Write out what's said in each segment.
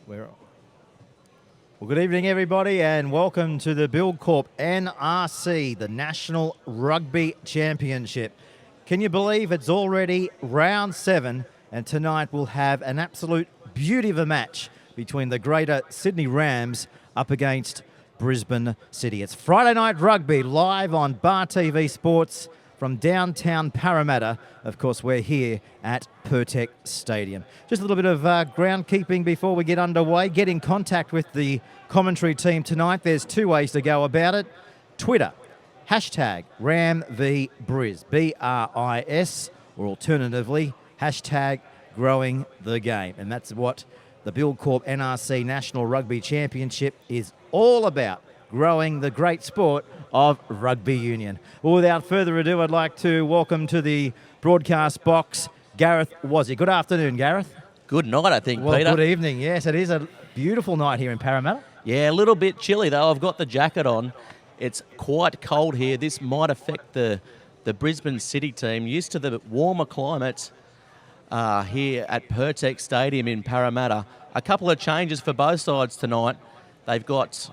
Well, good evening, everybody, and welcome to the Buildcorp NRC, the National Rugby Championship. Can you believe it's already round 7, and tonight we'll have an absolute beauty of a match between the Greater Sydney Rams up against Brisbane City. It's Friday Night Rugby live on Bar TV Sports from downtown Parramatta. Of course, we're here at Pirtek Stadium. Just a little bit of groundkeeping before we get underway. Get in contact with the commentary team tonight. There's 2 ways to go about it. Twitter, hashtag RamVBriz, BRIS, or alternatively, hashtag growing the game. And that's what the Buildcorp NRC National Rugby Championship is all about, growing the great sport of rugby union. Well, without further ado, I'd like to welcome to the broadcast box Gareth Wazzy. Good afternoon, Gareth. Good night, I think, well, Peter. Good evening. Yes, it is a beautiful night here in Parramatta. Yeah, a little bit chilly, though. I've got the jacket on. It's quite cold here. This might affect the Brisbane City team. Used to the warmer climates here at Pirtek Stadium in Parramatta. A couple of changes for both sides tonight. They've got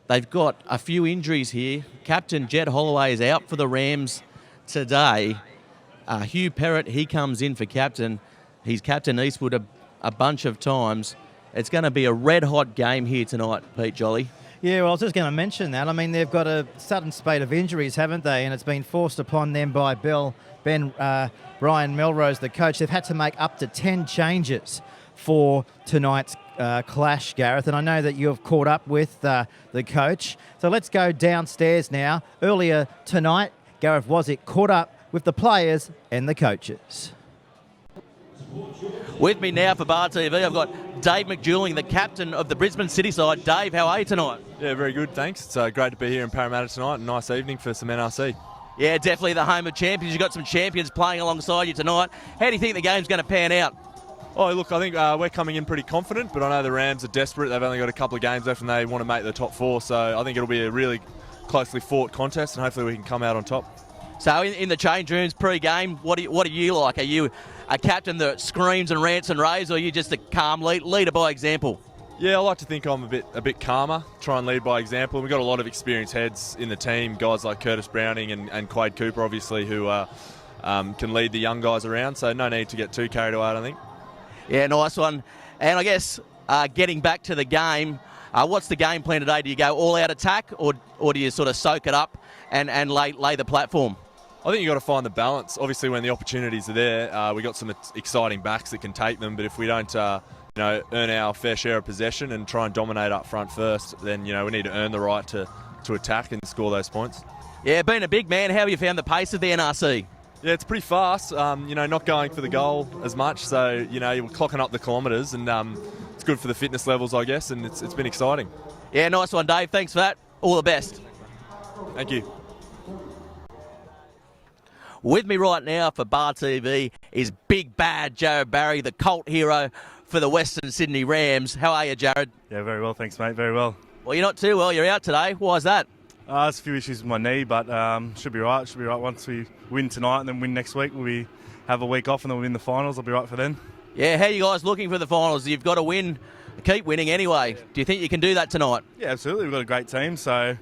a few injuries here. Captain Jed Holloway is out for the Rams today. Hugh Perrott, he comes in for captain. He's captain Eastwood a bunch of times. It's going to be a red-hot game here tonight, Pete Jolly. Yeah, well, I was just going to mention that. I mean, they've got a sudden spate of injuries, haven't they? And it's been forced upon them by Brian Melrose, the coach. They've had to make up to 10 changes for tonight's clash, Gareth, and I know that you have caught up with the coach. So let's go downstairs now. Earlier tonight, Gareth Wazzick caught up with the players and the coaches. With me now for Bar TV, I've got Dave McDouling, the captain of the Brisbane City side. Dave, how are you tonight? Yeah, very good, thanks. It's great to be here in Parramatta tonight. A nice evening for some NRC. Yeah, definitely the home of champions. You've got some champions playing alongside you tonight. How do you think the game's going to pan out? Oh, look, I think we're coming in pretty confident, but I know the Rams are desperate. They've only got a couple of games left and they want to make the top 4, so I think it'll be a really closely fought contest and hopefully we can come out on top. So in the change rooms pre-game, what are you like? Are you a captain that screams and rants and raves, or are you just a calm leader by example? Yeah, I like to think I'm a bit calmer, try and lead by example. We've got a lot of experienced heads in the team, guys like Curtis Browning and Quade Cooper, obviously, who can lead the young guys around, so no need to get too carried away, I don't think. Yeah, nice one. And I guess getting back to the game, what's the game plan today? Do you go all-out attack, or do you sort of soak it up and lay the platform? I think you've got to find the balance. Obviously, when the opportunities are there, we've got some exciting backs that can take them, but if we don't earn our fair share of possession and try and dominate up front first, then we need to earn the right to attack and score those points. Yeah, being a big man, how have you found the pace of the NRC? Yeah, it's pretty fast, not going for the goal as much, so, you're clocking up the kilometres and it's good for the fitness levels, I guess, and it's been exciting. Yeah, nice one, Dave. Thanks for that. All the best. Thank you. With me right now for Bar TV is Big Bad Jared Barry, the cult hero for the Western Sydney Rams. How are you, Jared? Yeah, very well, thanks, mate, very well. Well, you're not too well. You're out today. Why is that? There's a few issues with my knee, but should be right. Should be right once we win tonight and then win next week. We'll have a week off and then we'll win the finals. I'll be right for then. Yeah, how are you guys looking for the finals? You've got to win, keep winning anyway. Do you think you can do that tonight? Yeah, absolutely. We've got a great team, so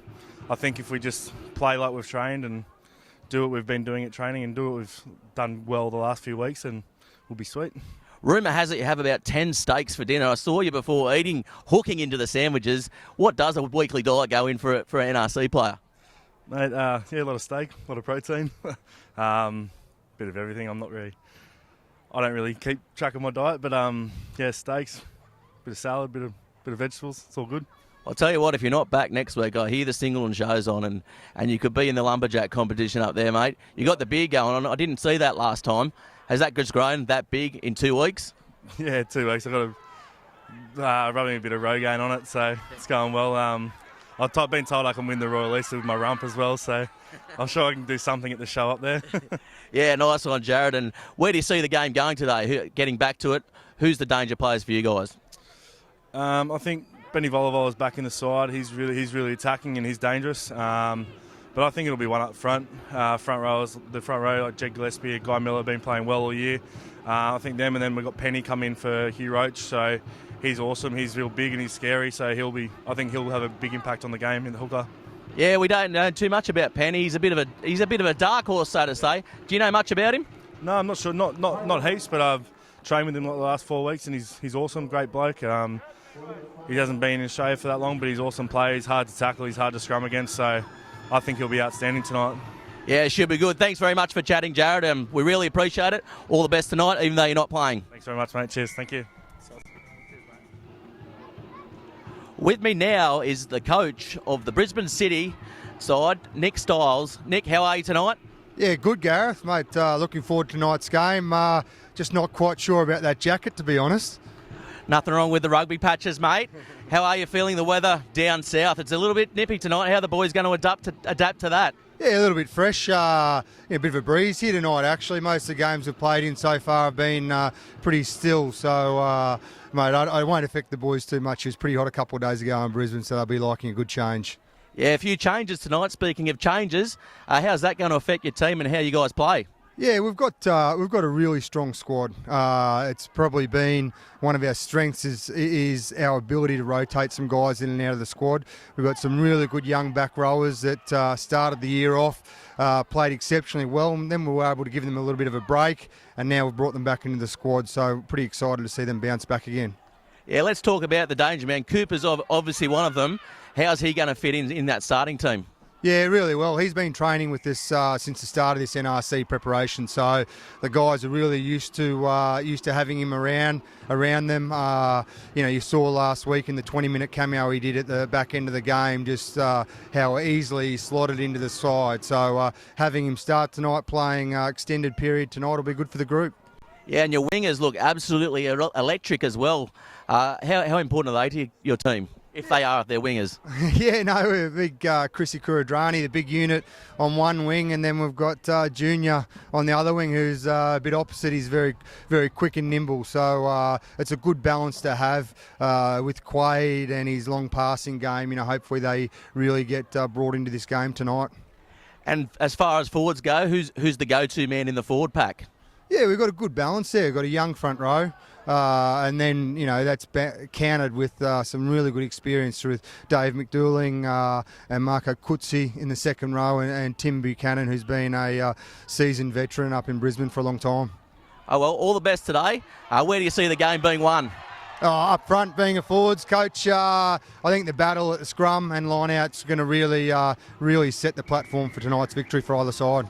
I think if we just play like we've trained and do what we've been doing at training and do what we've done well the last few weeks, then we'll be sweet. Rumour has it you have about 10 steaks for dinner. I saw you before hooking into the sandwiches. What does a weekly diet go in for an NRC player? Mate, yeah, a lot of steak, a lot of protein, bit of everything. I don't really keep track of my diet, but yeah, steaks, bit of salad, bit of vegetables. It's all good. I'll tell you what, if you're not back next week, I hear the Singleton show's on and you could be in the lumberjack competition up there, mate. You got the beard going on. I didn't see that last time. Has that just grown that big in 2 weeks? Yeah, 2 weeks. I've got rubbing a bit of Rogaine on it, so it's going well. I've been told I can win the Royal Easter with my rump as well, so I'm sure I can do something at the show up there. Yeah, nice one, Jared. And where do you see the game going today? Getting back to it, who's the danger players for you guys? I think Benny Volival is back in the side. He's really attacking and he's dangerous. But I think it'll be one up front. The front row, like Jed Gillespie, Guy Miller have been playing well all year. I think them, and then we've got Penny come in for Hugh Roach, so he's awesome. He's real big and he's scary, so I think he'll have a big impact on the game in the hooker. Yeah, we don't know too much about Penny. He's a bit of a dark horse, so to say. Do you know much about him? No, I'm not sure. Not heaps, but I've trained with him like the last 4 weeks, and he's awesome, great bloke. He hasn't been in Australia for that long, but he's an awesome player. He's hard to tackle. He's hard to scrum against, so I think he'll be outstanding tonight. Yeah, it should be good. Thanks very much for chatting, Jared. We really appreciate it. All the best tonight, even though you're not playing. Thanks very much, mate. Cheers. Thank you. With me now is the coach of the Brisbane City side, Nick Stiles. Nick, how are you tonight? Yeah, good, Gareth, mate. Looking forward to tonight's game. Just not quite sure about that jacket, to be honest. Nothing wrong with the rugby patches, mate. How are you feeling the weather down south? It's a little bit nippy tonight. How are the boys going to adapt to that? Yeah, a little bit fresh. A bit of a breeze here tonight, actually. Most of the games we've played in so far have been pretty still. So, mate, I won't affect the boys too much. It was pretty hot a couple of days ago in Brisbane, so they'll be liking a good change. Yeah, a few changes tonight. Speaking of changes, how's that going to affect your team and how you guys play? Yeah, we've got a really strong squad. It's probably been one of our strengths is our ability to rotate some guys in and out of the squad. We've got some really good young back rowers that started the year off, played exceptionally well, and then we were able to give them a little bit of a break, and now we've brought them back into the squad. So pretty excited to see them bounce back again. Yeah, let's talk about the danger man. Cooper's obviously one of them. How's he going to fit in that starting team? Yeah, really well. He's been training with this since the start of this NRC preparation, so the guys are really used to having him around them. You saw last week in the 20-minute cameo he did at the back end of the game, just how easily he slotted into the side. So having him start tonight, playing extended period tonight, will be good for the group. Yeah, and your wingers look absolutely electric as well. How important are they to your team? If they are, they're wingers. Yeah, no, big Chrissy Kuridrani, the big unit on one wing, and then we've got Junior on the other wing, who's a bit opposite. He's very, very quick and nimble. So it's a good balance to have with Quaid and his long passing game. Hopefully they really get brought into this game tonight. And as far as forwards go, who's the go-to man in the forward pack? Yeah, we've got a good balance there. We've got a young front row. And then, that's countered with some really good experience with Dave McDouling and Marco Kutsi in the second row and Tim Buchanan, who's been a seasoned veteran up in Brisbane for a long time. Oh, well, all the best today. Where do you see the game being won? Up front, being a forwards coach, I think the battle at the scrum and line-out's going to really set the platform for tonight's victory for either side.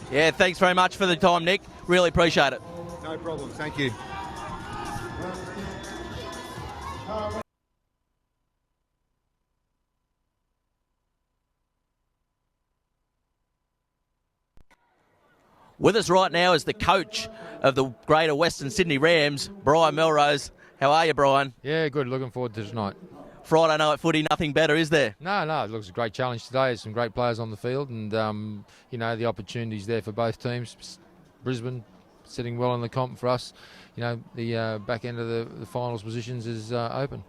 Yeah, thanks very much for the time, Nick. Really appreciate it. No problem. Thank you. With us right now is the coach of the Greater Western Sydney Rams, Brian Melrose. How are you, Brian? Yeah, good. Looking forward to tonight. Friday night footy, nothing better, is there? No, it looks a great challenge today. There's some great players on the field, and the opportunities there for both teams. Brisbane sitting well in the comp for us. The back end of the finals positions is open.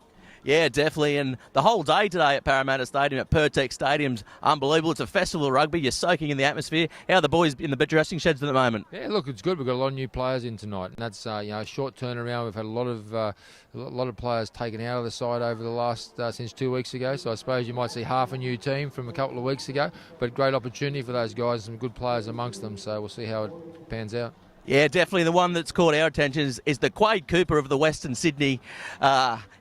Yeah, definitely. And the whole day today at Parramatta Stadium, at Pertex Stadium's unbelievable. It's a festival of rugby. You're soaking in the atmosphere. How are the boys in the dressing sheds at the moment? Yeah, look, it's good. We've got a lot of new players in tonight, and that's a short turnaround. We've had a lot of players taken out of the side over the last since 2 weeks ago. So I suppose you might see half a new team from a couple of weeks ago. But great opportunity for those guys, some good players amongst them. So we'll see how it pans out. Yeah, definitely. The one that's caught our attention is the Quade Cooper of the Western Sydney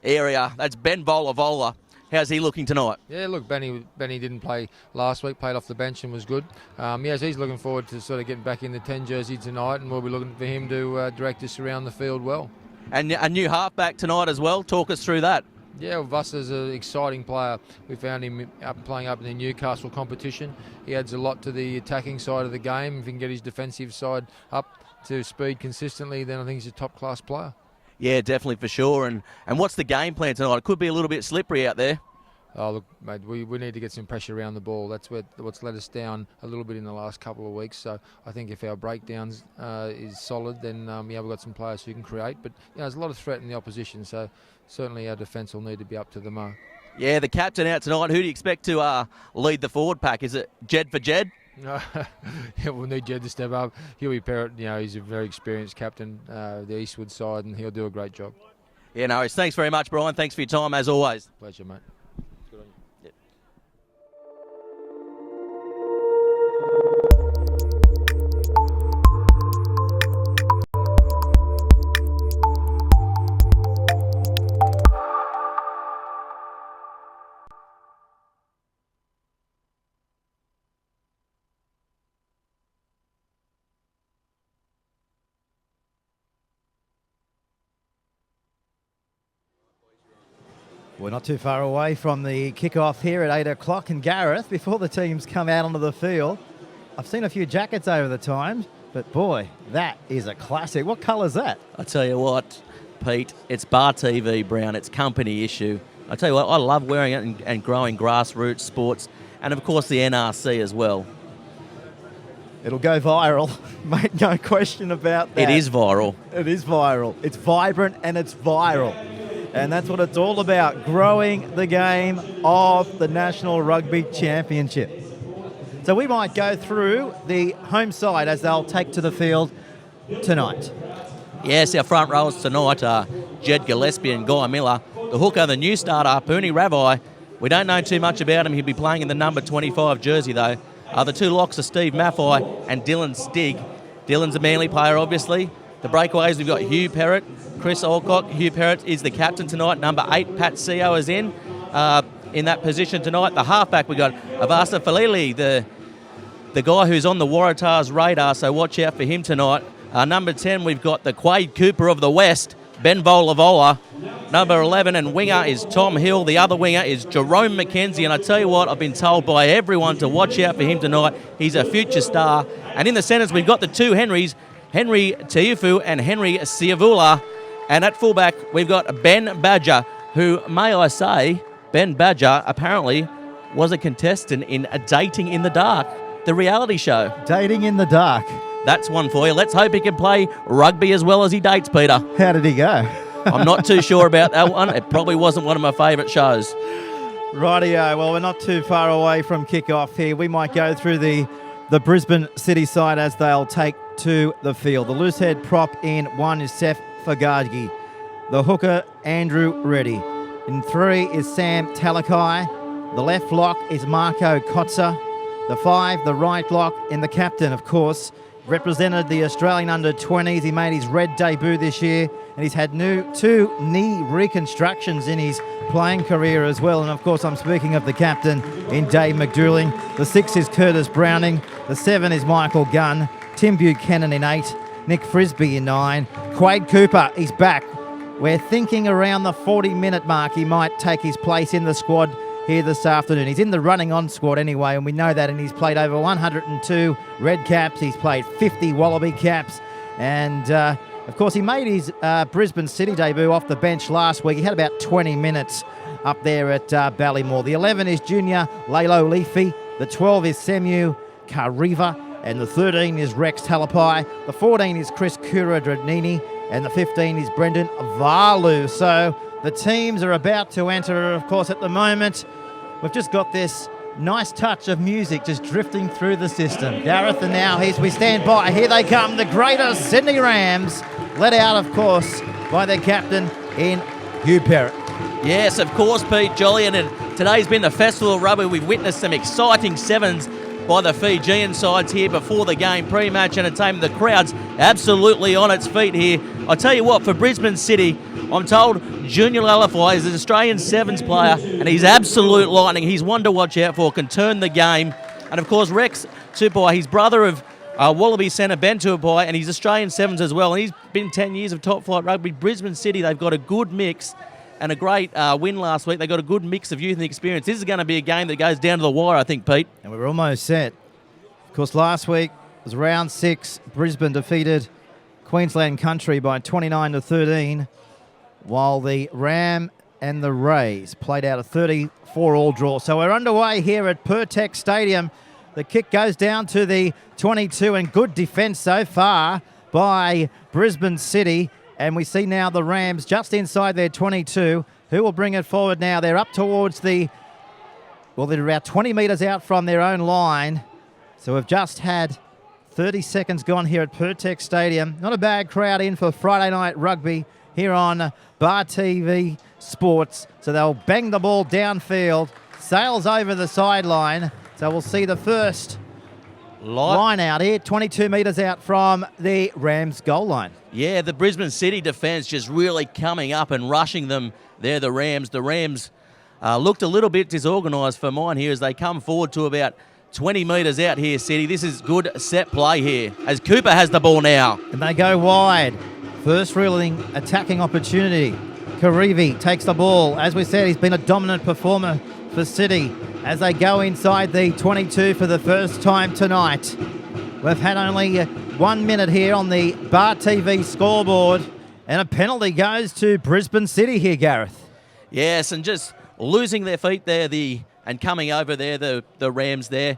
area. That's Ben Volavola. How's he looking tonight? Yeah, look, Benny didn't play last week, played off the bench and was good. So he's looking forward to sort of getting back in the 10 jersey tonight, and we'll be looking for him to direct us around the field well. And a new halfback tonight as well. Talk us through that. Yeah, well, Vusser's an exciting player. We found him playing up in the Newcastle competition. He adds a lot to the attacking side of the game. If he can get his defensive side up to speed consistently, then I think he's a top-class player. Yeah, definitely, for sure. And what's the game plan tonight? It could be a little bit slippery out there. Oh, look, mate, we need to get some pressure around the ball. That's what's let us down a little bit in the last couple of weeks. So I think if our breakdowns is solid, then we've got some players who can create. But there's a lot of threat in the opposition, so certainly our defence will need to be up to the mark. Yeah, the captain out tonight. Who do you expect to lead the forward pack? Is it Jed for Jed? Yeah, we'll need Jed to step up. He'll be he's a very experienced captain, the Eastwood side, and he'll do a great job. Yeah, no worries. Thanks very much, Brian. Thanks for your time, as always. Pleasure, mate. We're not too far away from the kickoff here at 8 o'clock. And Gareth, before the teams come out onto the field, I've seen a few jackets over the time, but boy, that is a classic. What colour's that? I tell you what, Pete, it's Bar TV brown. It's company issue. I tell you what, I love wearing it and growing grassroots sports, and of course the NRC as well. It'll go viral, mate, no question about that. It is viral. It is viral. It's vibrant and it's viral. And that's what it's all about, growing the game of the National Rugby Championship. So we might go through the home side as they'll take to the field tonight. Yes, our front rowers tonight are Jed Gillespie and Guy Miller. The hooker, the new starter, Pooney Ravai. We don't know too much about him. He'll be playing in the number 25 jersey, though. The two locks are Steve Maffei and Dylan Stigg. Dylan's a Manly player, obviously. The breakaways, we've got Hugh Perrott, Chris Alcock. Hugh Perrott is the captain tonight. Number 8, Pat Seo is in that position tonight. The halfback, we've got Avasa Falili, the guy who's on the Waratahs radar, so watch out for him tonight. Number 10, we've got the Quade Cooper of the West, Ben Volavola. Number 11 and winger is Tom Hill. The other winger is Jerome McKenzie. And I tell you what, I've been told by everyone to watch out for him tonight. He's a future star. And in the centres, we've got the two Henrys, Henry Teufu and Henry Siavula. And at fullback, we've got Ben Badger, who, may I say, Ben Badger apparently was a contestant in Dating in the Dark, the reality show. Dating in the Dark. That's one for you. Let's hope he can play rugby as well as he dates, Peter. How did he go? I'm not too sure about that one. It probably wasn't one of my favourite shows. Rightio. Well, we're not too far away from kick-off here. We might go through the Brisbane City side as they'll take to the field. The loose head prop in 1 is Seth Fagagi. The hooker, Andrew Reddy. In 3 is Sam Talakai. The left lock is Marco Kotzer. The 5, the right lock, and the captain, of course, represented the Australian under-20s. He made his red debut this year, and he's had 2 knee reconstructions in his playing career as well. And, of course, I'm speaking of the captain in Dave McDouling. The 6 is Curtis Browning. The 7 is Michael Gunn. Tim Buchanan in 8. Nick Frisbee in 9. Quade Cooper, he's back. We're thinking around the 40-minute mark he might take his place in the squad here this afternoon. He's in the running on squad anyway, and we know that, and he's played over 102 red caps. He's played 50 Wallaby caps, and of course he made his Brisbane City debut off the bench last week. He had about 20 minutes up there at Ballymore. The 11 is Junior Lalo Leafy. The 12 is Semu Kariva, and the 13 is Rex Talapai. The 14 is Chris Kura-Dradnini, and the 15 is Brendan Varlu. So the teams are about to enter, of course, at the moment. We've just got this nice touch of music just drifting through the system. Gareth, and now we stand by. Here they come, the Greater Sydney Rams, led out, of course, by their captain in Hugh Perrott. Yes, of course, Pete Jolly, and today's been the Festival of Rugby. We've witnessed some exciting sevens by the Fijian sides here before the game. Pre-match entertainment, the crowd's absolutely on its feet here. I tell you what, for Brisbane City, I'm told Junior Lalafai is an Australian Sevens player, and he's absolute lightning. He's one to watch out for, can turn the game. And of course, Rex Tupai, he's brother of Wallaby centre Ben Tupai, and he's Australian Sevens as well. And he's been 10 years of top flight rugby. Brisbane City, they've got a good mix and a great win last week. They've got a good mix of youth and experience. This is going to be a game that goes down to the wire, I think, Pete. And we're almost set. Of course, last week was round 6. Brisbane defeated Queensland Country by 29-13, while the Ram and the Rays played out a 34-all draw. So we're underway here at Pertec Stadium. The kick goes down to the 22, and good defence so far by Brisbane City. And we see now the Rams just inside their 22. Who will bring it forward now? They're up towards they're about 20 metres out from their own line. So we've just had 30 seconds gone here at Pertec Stadium. Not a bad crowd in for Friday night rugby here on Bar TV Sports. So they'll bang the ball downfield, sails over the sideline. So we'll see the first line out here, 22 metres out from the Rams goal line. Yeah, the Brisbane City defence just really coming up and rushing them. They're the Rams. The Rams looked a little bit disorganised for mine here as they come forward to about 20 metres out here, City. This is good set play here as Cooper has the ball now. And they go wide. First reeling attacking opportunity. Karivi takes the ball. As we said, he's been a dominant performer for City as they go inside the 22 for the first time tonight. We've had only 1 minute here on the Bar TV scoreboard, and a penalty goes to Brisbane City here, Gareth. Yes, and just losing their feet there, and coming over there, the Rams there.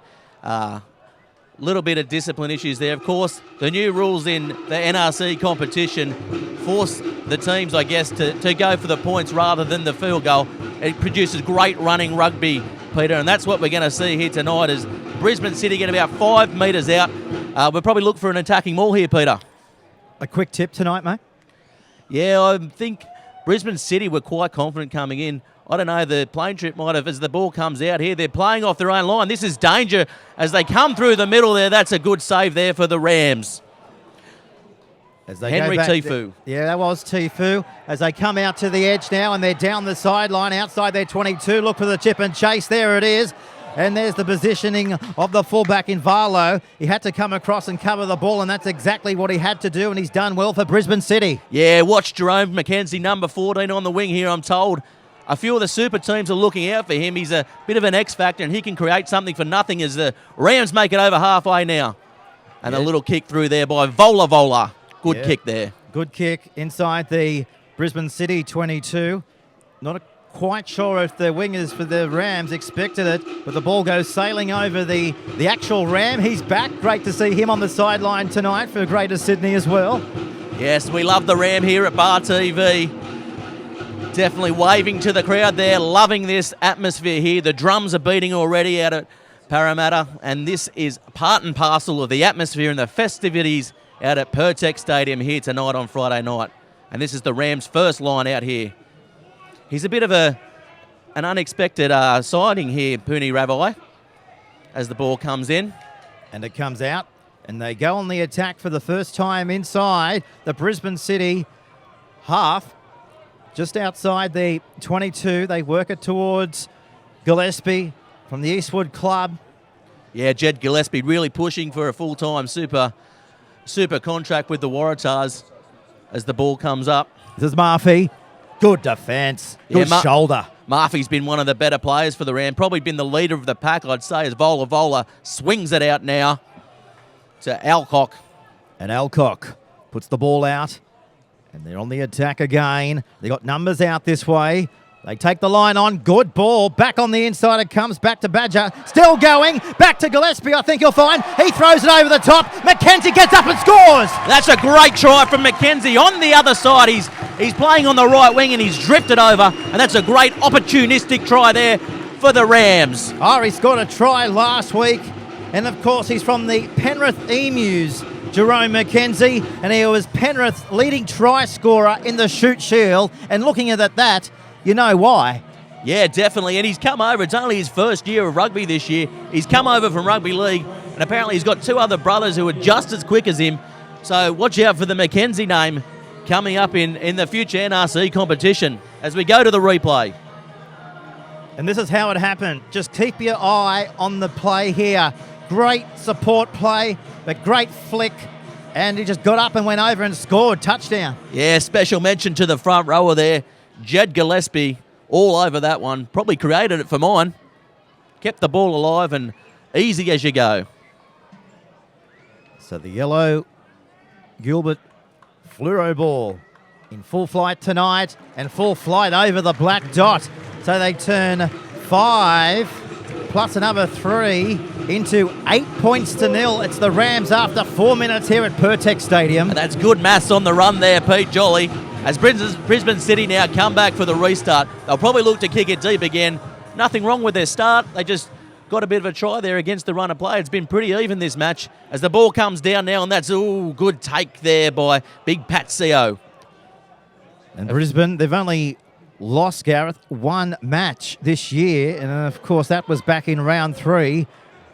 Little bit of discipline issues there. Of course, the new rules in the NRC competition force the teams, I guess, to go for the points rather than the field goal. It produces great running rugby, Peter, and that's what we're going to see here tonight as Brisbane City get about 5 metres out. We'll probably look for an attacking maul here, Peter. A quick tip tonight, mate? Yeah, I think Brisbane City were quite confident coming in. I don't know, the plane trip might have, as the ball comes out here, they're playing off their own line. This is danger as they come through the middle there. That's a good save there for the Rams. As they Henry go back, Tifu. Yeah, that was Tifu. As they come out to the edge now and they're down the sideline outside their 22. Look for the chip and chase. There it is. And there's the positioning of the fullback in Varlo. He had to come across and cover the ball, and that's exactly what he had to do, and he's done well for Brisbane City. Yeah, watch Jerome McKenzie, number 14 on the wing here, I'm told. A few of the super teams are looking out for him. He's a bit of an X factor, and he can create something for nothing as the Rams make it over halfway now. And a little kick through there by Vola. Good kick there. Good kick inside the Brisbane City 22. Not quite sure if the wingers for the Rams expected it, but the ball goes sailing over the actual Ram. He's back. Great to see him on the sideline tonight for Greater Sydney as well. Yes, we love the Ram here at Bar TV. Definitely waving to the crowd there, loving this atmosphere here. The drums are beating already out at Parramatta, and this is part and parcel of the atmosphere and the festivities out at Pertex Stadium here tonight on Friday night. And this is the Rams' first line out here. He's a bit of an unexpected signing here, Puni Ravai, as the ball comes in. And it comes out, and they go on the attack for the first time inside the Brisbane City half. Just outside the 22, they work it towards Gillespie from the Eastwood Club. Yeah, Jed Gillespie really pushing for a full-time super contract with the Waratahs as the ball comes up. This is Murphy. Good defence. Good shoulder. Murphy's been one of the better players for the Ram. Probably been the leader of the pack, I'd say, as Vola swings it out now to Alcock. And Alcock puts the ball out. And they're on the attack again. They got numbers out this way. They take the line on. Good ball. Back on the inside. It comes back to Badger. Still going. Back to Gillespie, I think you'll find. He throws it over the top. McKenzie gets up and scores. That's a great try from McKenzie. On the other side, he's playing on the right wing and he's drifted over. And that's a great opportunistic try there for the Rams. Oh, he scored a try last week. And, of course, he's from the Penrith Emus, Jerome McKenzie. And he was Penrith's leading try scorer in the Shoot Shield. And looking at that, you know why. Yeah, definitely. And he's come over. It's only his first year of rugby this year. He's come over from rugby league. And apparently he's got two other brothers who are just as quick as him. So watch out for the McKenzie name coming up in the future NRC competition as we go to the replay. And this is how it happened. Just keep your eye on the play here. Great support play, but great flick. And he just got up and went over and scored. Touchdown. Yeah, special mention to the front rower there. Jed Gillespie all over that one. Probably created it for mine. Kept the ball alive and easy as you go. So the yellow Gilbert fluoro ball in full flight tonight and full flight over the black dot. So they turn 5 plus another 3 into 8-0. It's the Rams after 4 minutes here at Pertex Stadium. And that's good maths on the run there, Pete Jolly. As Brisbane City now come back for the restart, they'll probably look to kick it deep again. Nothing wrong with their start. They just got a bit of a try there against the run of play. It's been pretty even this match as the ball comes down now, and that's, good take there by Big Pat Co. And Brisbane, they've only lost, Gareth, one match this year. And of course, that was back in round 3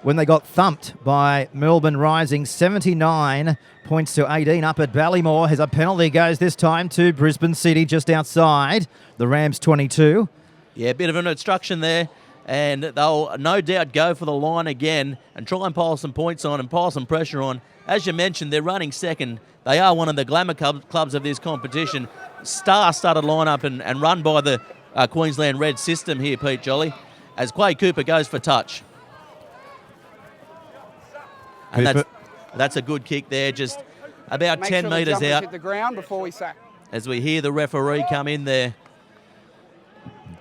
when they got thumped by Melbourne Rising 79 points to 18 up at Ballymore. As a penalty goes this time to Brisbane City just outside the Rams 22. Yeah, a bit of an obstruction there. And they'll no doubt go for the line again and try and pile some points on and pile some pressure on. As you mentioned, they're running second. They are one of the glamour clubs of this competition. Star-studded lineup and run by the Queensland Red system here, Pete Jolly, as Quade Cooper goes for touch. And that's a good kick there, just about 10 metres out. Hit the ground before we sack. As we hear the referee come in there.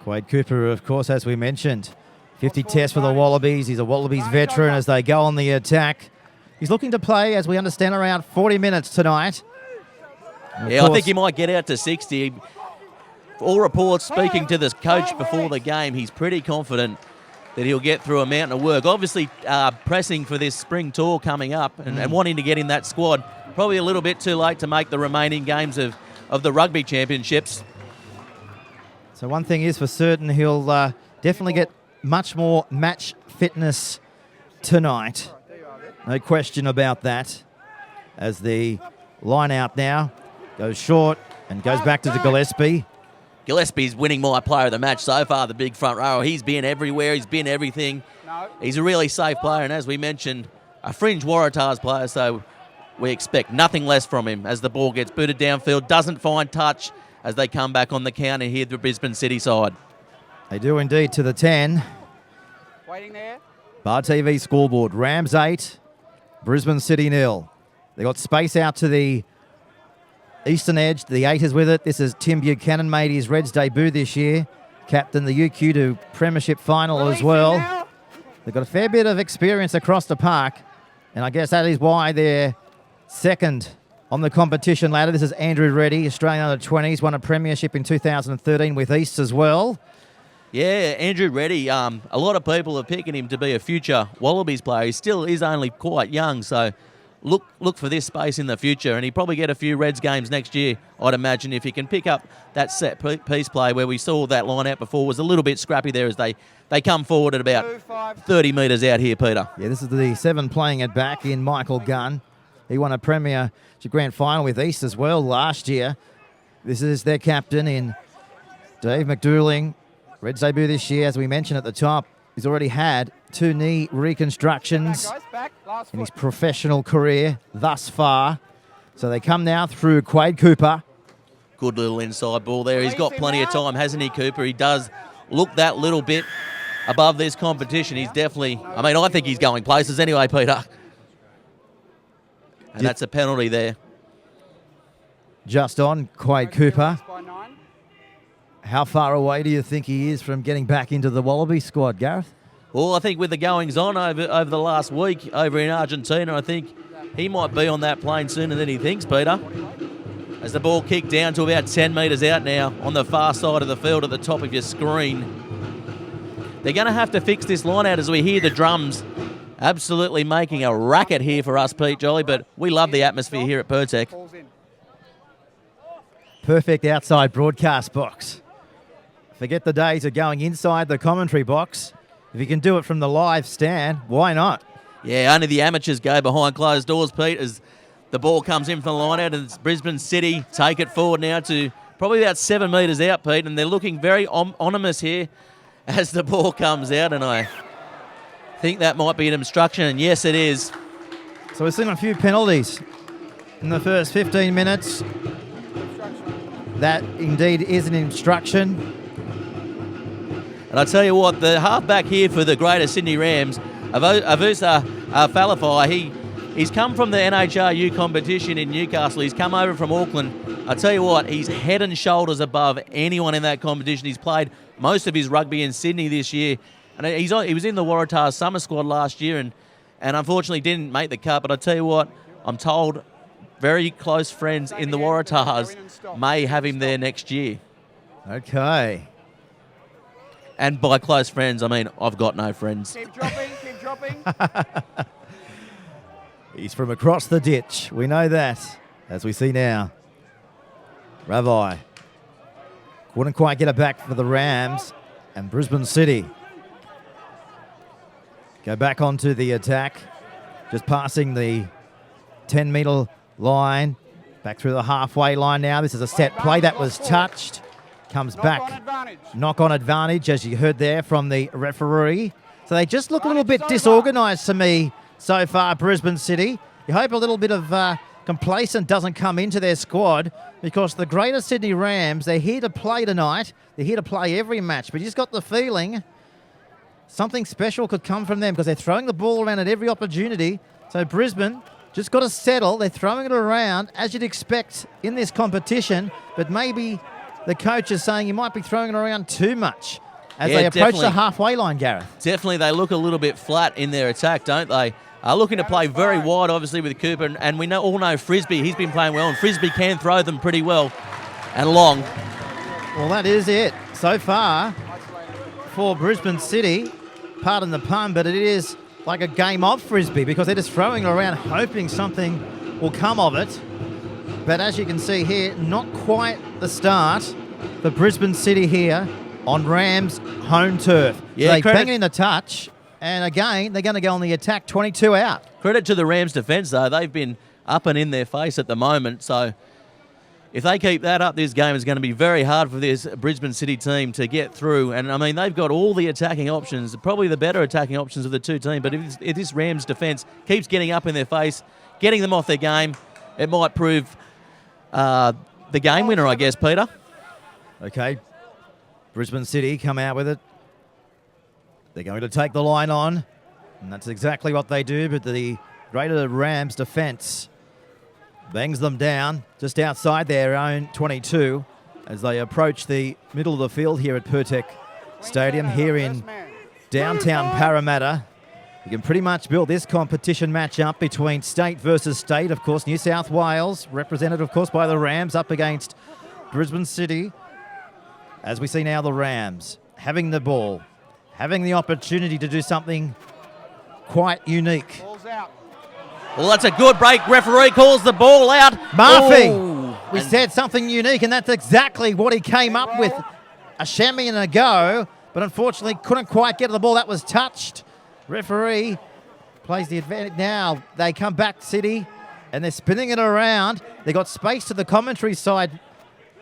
Quade Cooper, of course, as we mentioned, 50 tests for the Wallabies. He's a Wallabies veteran as they go on the attack. He's looking to play, as we understand, around 40 minutes tonight. Yeah, I think he might get out to 60. All reports, speaking to the coach before the game, he's pretty confident that he'll get through a mountain of work. Obviously, pressing for this spring tour coming up and wanting to get in that squad. Probably a little bit too late to make the remaining games of the rugby championships. So one thing is for certain, he'll definitely get much more match fitness tonight. No question about that. As the line out now goes short and goes back to Gillespie. Gillespie's winning my player of the match so far, the big front row. He's been everywhere. He's been everything. He's a really safe player, and as we mentioned, a fringe Waratahs player, so we expect nothing less from him as the ball gets booted downfield, doesn't find touch as they come back on the counter here, the Brisbane City side. They do indeed to the 10. Waiting there. Bar TV scoreboard, Rams 8, Brisbane City 0. They got space out to the eastern edge. The 8 is with it. This is Tim Buchanan, made his Reds debut this year. Captain the UQ to Premiership final as well. They've got a fair bit of experience across the park, and I guess that is why they're second on the competition ladder. This is Andrew Reddy, Australian under-20s, won a premiership in 2013 with East as well. Yeah, Andrew Reddy, a lot of people are picking him to be a future Wallabies player. He still is only quite young, so look for this space in the future, and he'll probably get a few Reds games next year, I'd imagine, if he can pick up that set piece play where we saw that line out before was a little bit scrappy there as they come forward at about 30 metres out here, Peter. Yeah, this is the 7 playing it back in Michael Gunn. He won a Premier Grand Final with East as well last year. This is their captain in Dave McDouling. Reds debut this year, as we mentioned at the top. He's already had 2 knee reconstructions in his professional career thus far. So they come now through Quade Cooper. Good little inside ball there. He's got plenty of time, hasn't he, Cooper? He does look that little bit above this competition. He's definitely, I think he's going places anyway, Peter. And that's a penalty there. Just on Quade Cooper. How far away do you think he is from getting back into the Wallaby squad, Gareth? Well, I think with the goings-on over the last week over in Argentina, I think he might be on that plane sooner than he thinks, Peter. As the ball kicked down to about 10 metres out now on the far side of the field at the top of your screen. They're going to have to fix this line out as we hear the drums absolutely making a racket here for us, Pete Jolly, but we love the atmosphere here at Pertec. Perfect outside broadcast box. Forget the days of going inside the commentary box. If you can do it from the live stand, why not? Yeah, only the amateurs go behind closed doors, Pete, as the ball comes in from the line out, and it's Brisbane City take it forward now to probably about 7 metres out, Pete, and they're looking very ominous here as the ball comes out, and I think that might be an obstruction, and yes, it is. So we've seen a few penalties in the first 15 minutes. That indeed is an obstruction. And I tell you what, the halfback here for the Greater Sydney Rams, Avusa Falafai, he's come from the NHRU competition in Newcastle. He's come over from Auckland. I tell you what, he's head and shoulders above anyone in that competition. He's played most of his rugby in Sydney this year. And he was in the Waratahs summer squad last year and unfortunately didn't make the cut. But I tell you what, I'm told very close friends in the Waratahs may have him there next year. Okay. And by close friends, I mean I've got no friends. Keep dropping. He's from across the ditch. We know that, as we see now. Ravai Wouldn't quite get it back for the Rams. And Brisbane City go back onto the attack. Just passing the 10-metre line. Back through the halfway line now. This is a set play that was touched. Comes back. Knock-on advantage, as you heard there from the referee. So they just look a little bit disorganised to me so far, Brisbane City. You hope a little bit of complacent doesn't come into their squad, because the Greater Sydney Rams, they're here to play tonight. They're here to play every match, but you just got the feeling something special could come from them because they're throwing the ball around at every opportunity. So Brisbane just got to settle. They're throwing it around as you'd expect in this competition, but maybe the coach is saying you might be throwing it around too much as they approach the halfway line, Gareth. Definitely, they look a little bit flat in their attack, don't they? Are looking to play very wide, obviously, with Cooper, and we all know Frisbee. He's been playing well, and Frisbee can throw them pretty well and long. Well, that is it so far for Brisbane City. Pardon the pun, but it is like a game of Frisbee because they're just throwing around, hoping something will come of it. But as you can see here, not quite the start for Brisbane City here on Rams' home turf. Yeah, they bang it in the touch. And again, they're going to go on the attack, 22 out. Credit to the Rams' defence, though. They've been up and in their face at the moment. So if they keep that up, this game is going to be very hard for this Brisbane City team to get through. And, I mean, they've got all the attacking options, probably the better attacking options of the two teams. But if this Rams' defence keeps getting up in their face, getting them off their game, it might prove the game winner, I guess, Peter. Okay. Brisbane City come out with it. They're going to take the line on, and that's exactly what they do, but the Greater Rams defence bangs them down just outside their own 22 as they approach the middle of the field here at Pertec Stadium here in downtown Parramatta. You can pretty much build this competition match up between state versus state. Of course, New South Wales, represented, of course, by the Rams, up against Brisbane City. As we see now, the Rams having the ball, having the opportunity to do something quite unique. Ball's out. Well, that's a good break. Referee calls the ball out. Murphy, Ooh. we said something unique, and that's exactly what he came up with. A chamois and a go, but unfortunately couldn't quite get to the ball. That was touched. Referee plays the advantage. Now they come back, City, and they're spinning it around. They got space to the commentary side.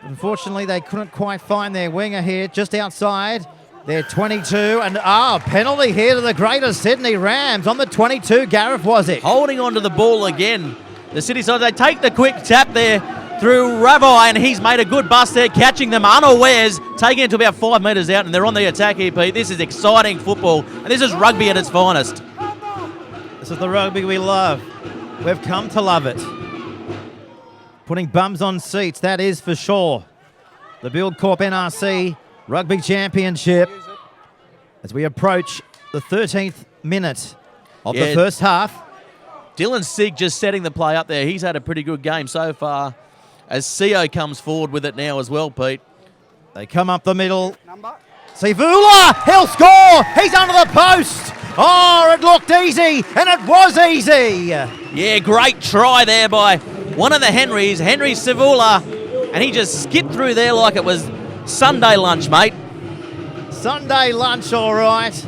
Unfortunately, they couldn't quite find their winger here, just outside. They're 22, and penalty here to the Greater Sydney Rams on the 22, Gareth, was it? Holding on to the ball again. The City side, they take the quick tap there through Rabbi, and he's made a good bust there, catching them unawares, taking it to about 5 metres out, and they're on the attack here, Pete. This is exciting football, and this is rugby at its finest. This is the rugby we love. We've come to love it. Putting bums on seats, that is for sure. The Build Corp NRC Rugby Championship as we approach the 13th minute of the first half. Dylan Sig just setting the play up there. He's had a pretty good game so far as CO comes forward with it now as well, Pete. They come up the middle. Number. Sivula, he'll score. He's under the post. Oh, it looked easy, and it was easy. Yeah, great try there by one of the Henrys, Henry Sivula, and he just skipped through there like it was Sunday lunch, mate. Sunday lunch, all right.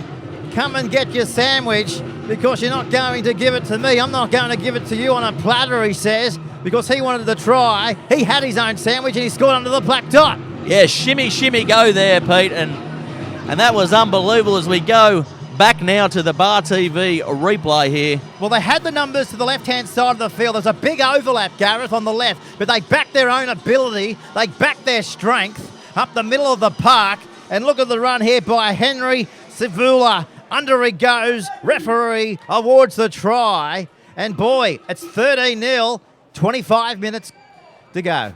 Come and get your sandwich because you're not going to give it to me. I'm not going to give it to you on a platter, he says, because he wanted to try. He had his own sandwich and he scored under the black dot. Yeah, shimmy, shimmy, go there, Pete. And that was unbelievable as we go back now to the Bar TV replay here. Well, they had the numbers to the left-hand side of the field. There's a big overlap, Gareth, on the left, but they backed their own ability. They backed their strength up the middle of the park. And look at the run here by Henry Sivula. Under he goes. Referee awards the try. And boy, it's 13-0, 25 minutes to go.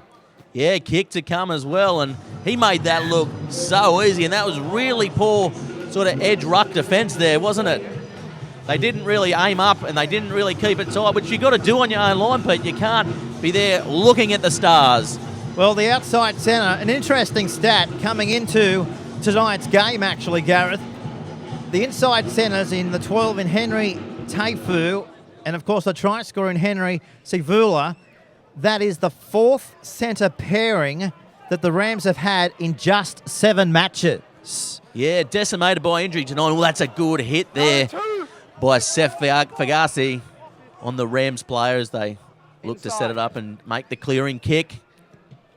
Yeah, kick to come as well. And he made that look so easy. And that was really poor sort of edge ruck defence there, wasn't it? They didn't really aim up and they didn't really keep it tight, which you got to do on your own line, Pete. You can't be there looking at the stars. Well, the outside centre, an interesting stat coming into tonight's game, actually, Gareth. The inside centres in the 12 in Henry Taifu, and of course the try scorer in Henry Sivula. That is the fourth centre pairing that the Rams have had in just 7 matches. Yeah, decimated by injury tonight. Well, that's a good hit there by Seth Fagasi on the Rams player as they look to set it up and make the clearing kick.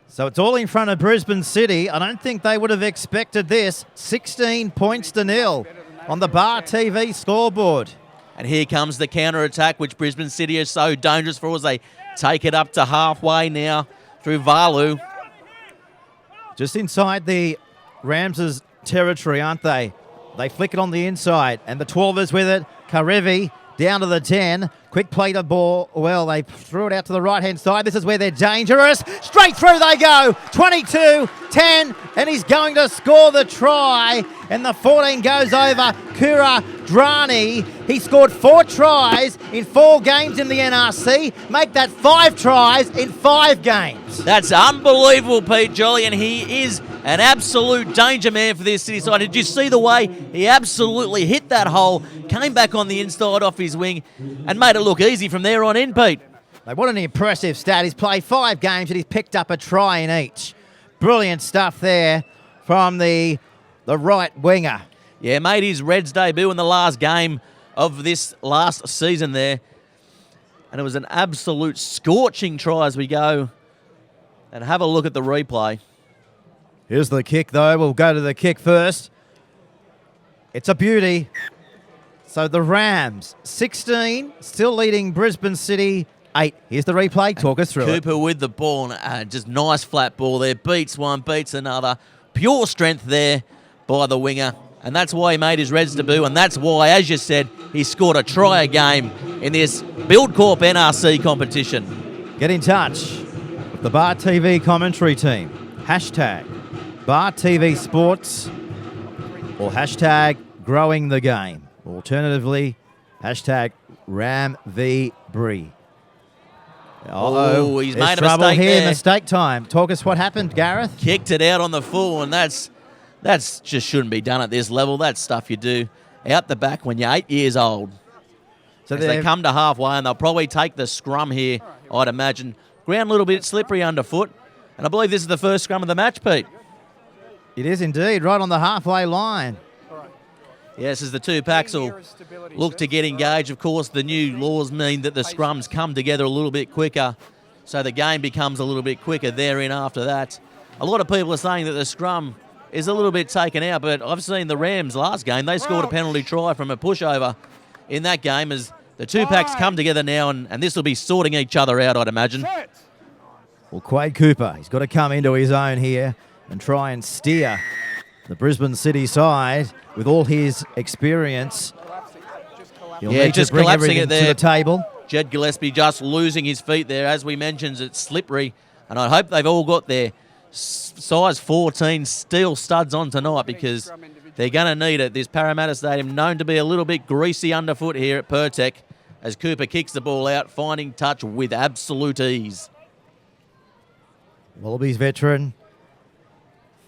So it's all in front of Brisbane City. I don't think they would have expected this. 16 points to 0 on the Bar TV scoreboard. And here comes the counter-attack, which Brisbane City is so dangerous for as they take it up to halfway now through Valu. Just inside the Rams' territory, aren't they? They flick it on the inside, and the 12ers with it. Karevi down to the 10. Quick play to ball. Well, they threw it out to the right-hand side. This is where they're dangerous. Straight through they go. 22-10, and he's going to score the try. And the 14 goes over Kura Drani. He scored 4 tries in 4 games in the NRC. Make that 5 tries in 5 games. That's unbelievable, Pete Jolly, and he is an absolute danger man for this City side. Did you see the way he absolutely hit that hole, came back on the inside off his wing, and made it look easy from there on in, Pete? What an impressive stat. He's played 5 games and he's picked up a try in each. Brilliant stuff there from the right winger. Yeah, made his Reds debut in the last game of this last season there. And it was an absolute scorching try as we go and have a look at the replay. Here's the kick, though. We'll go to the kick first. It's a beauty. So the Rams, 16, still leading Brisbane City 8. Here's the replay. Talk us through it. Cooper with the ball. Just nice flat ball there. Beats one, beats another. Pure strength there by the winger. And that's why he made his Reds debut. And that's why, as you said, he scored a try a game in this Build Corp NRC competition. Get in touch with the Bar TV commentary team. Hashtag Bar TV Sports or hashtag Growing the Game. Alternatively, hashtag Ram v Bree. Oh, he's made a trouble mistake here. there. Mistake time. Talk us what happened, Gareth. Kicked it out on the full, and that's just shouldn't be done at this level. That's stuff you do out the back when you're 8 years old. So they come to halfway, and they'll probably take the scrum here, I'd imagine. Ground a little bit slippery underfoot, and I believe this is the first scrum of the match, Pete. It is indeed, right on the halfway line. Yes, as the 2 packs will look to get engaged. Of course, the new laws mean that the scrums come together a little bit quicker, so the game becomes a little bit quicker therein after that. A lot of people are saying that the scrum is a little bit taken out, but I've seen the Rams last game. They scored a penalty try from a pushover in that game as the 2 packs come together now, and this will be sorting each other out, I'd imagine. Well, Quade Cooper, he's got to come into his own here and try and steer the Brisbane City side with all his experience. He'll need just to bring collapsing everything it there. to the table. Jed Gillespie just losing his feet there. As we mentioned, it's slippery, and I hope they've all got their size 14 steel studs on tonight because they're going to need it. This Parramatta Stadium known to be a little bit greasy underfoot here at Pertec as Cooper kicks the ball out, finding touch with absolute ease. Wallabies veteran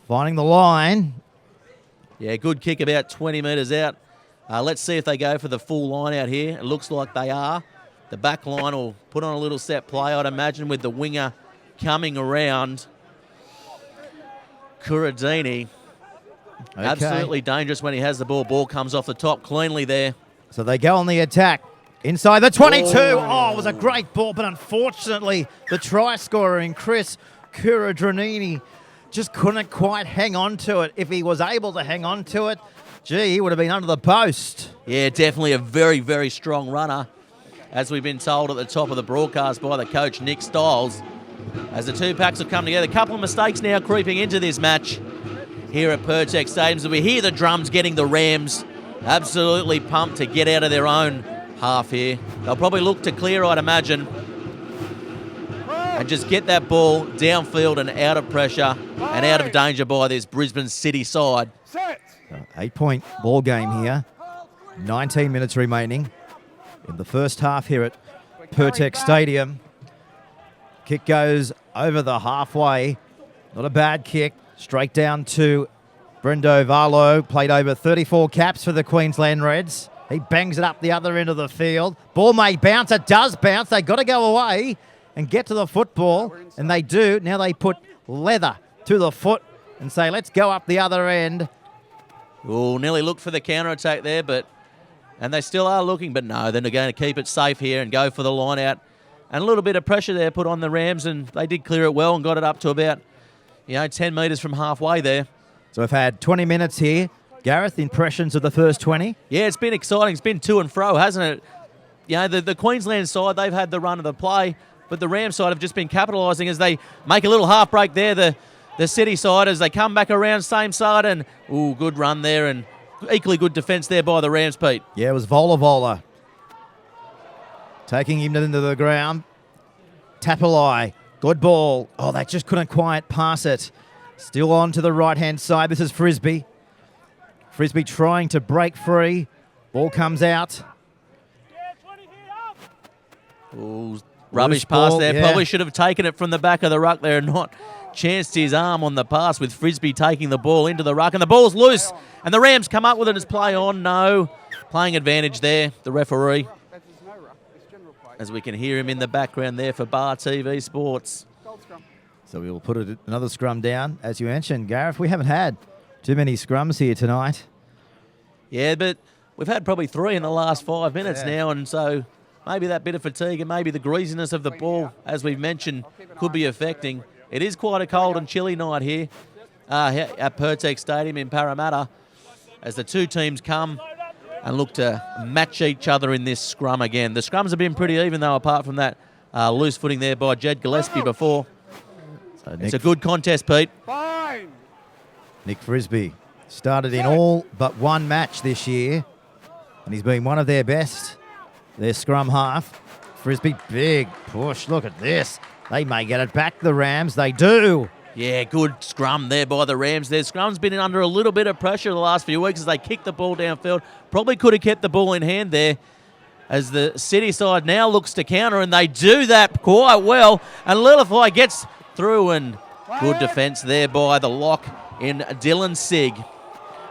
finding the line. Yeah, good kick about 20 metres out. Let's see if they go for the full line out here. It looks like they are. The back line will put on a little set play, I'd imagine, with the winger coming around. Kuradini. Okay. Absolutely dangerous when he has the ball. Ball comes off the top cleanly there. So they go on the attack. Inside the 22. Oh, it was a great ball, but unfortunately, the try scorer in Chris Kuradrini just couldn't quite hang on to it. If he was able to hang on to it, gee, he would have been under the post. Yeah, definitely a very, very strong runner, as we've been told at the top of the broadcast by the coach, Nick Stiles. As the 2 packs have come together, a couple of mistakes now creeping into this match here at Pertec Stadium. So we hear the drums getting the Rams absolutely pumped to get out of their own half here. They'll probably look to clear, I'd imagine, and just get that ball downfield and out of pressure and out of danger by this Brisbane City side. 8-point ball game here. 19 minutes remaining in the first half here at Pertec Stadium. Kick goes over the halfway. Not a bad kick. Straight down to Brendo Varlo. Played over 34 caps for the Queensland Reds. He bangs it up the other end of the field. Ball may bounce. It does bounce. They got to go away and get to the football, and they do. Now they put leather to the foot and say, let's go up the other end. Oh, nearly looked for the counter-attack there, and they still are looking, but no, they're going to keep it safe here and go for the line out. And a little bit of pressure there put on the Rams, and they did clear it well and got it up to about, 10 metres from halfway there. So we've had 20 minutes here. Gareth, impressions of the first 20? Yeah, it's been exciting. It's been to and fro, hasn't it? The Queensland side, they've had the run of the play, but the Rams side have just been capitalising as they make a little half break there. The City side, as they come back around, same side, and good run there, and equally good defence there by the Rams, Pete. Yeah, it was Vola taking him into the ground. Tapalai, good ball. Oh, they just couldn't quite pass it. Still on to the right-hand side. This is Frisbee. Frisbee trying to break free. Ball comes out. Ooh, rubbish ball, pass there. yeah. Probably should have taken it from the back of the ruck there and not chanced his arm on the pass with Frisbee taking the ball into the ruck. And the ball's loose. And the Rams come up with it as play on. No. Playing advantage there, the referee. As we can hear him in the background there for Bar TV Sports. So we will put another scrum down. As you mentioned, Gareth, we haven't had too many scrums here tonight. Yeah, but we've had probably 3 in the last 5 minutes now, and so maybe that bit of fatigue and maybe the greasiness of the ball, as we've mentioned, could be affecting. It is quite a cold and chilly night here at Pertex Stadium in Parramatta as the two teams come and look to match each other in this scrum again. The scrums have been pretty even, though, apart from that loose footing there by Jed Gillespie before. So it's a good contest, Pete. Nick Frisbee started in all but one match this year, and he's been one of their best. Their scrum half. Frisbee, big push. Look at this. They may get it back, the Rams. They do. Yeah, good scrum there by the Rams. Their scrum's been under a little bit of pressure the last few weeks as they kick the ball downfield. Probably could have kept the ball in hand there as the City side now looks to counter, and they do that quite well. And Lillify gets through, and good defence there by the lock in Dylan Sig.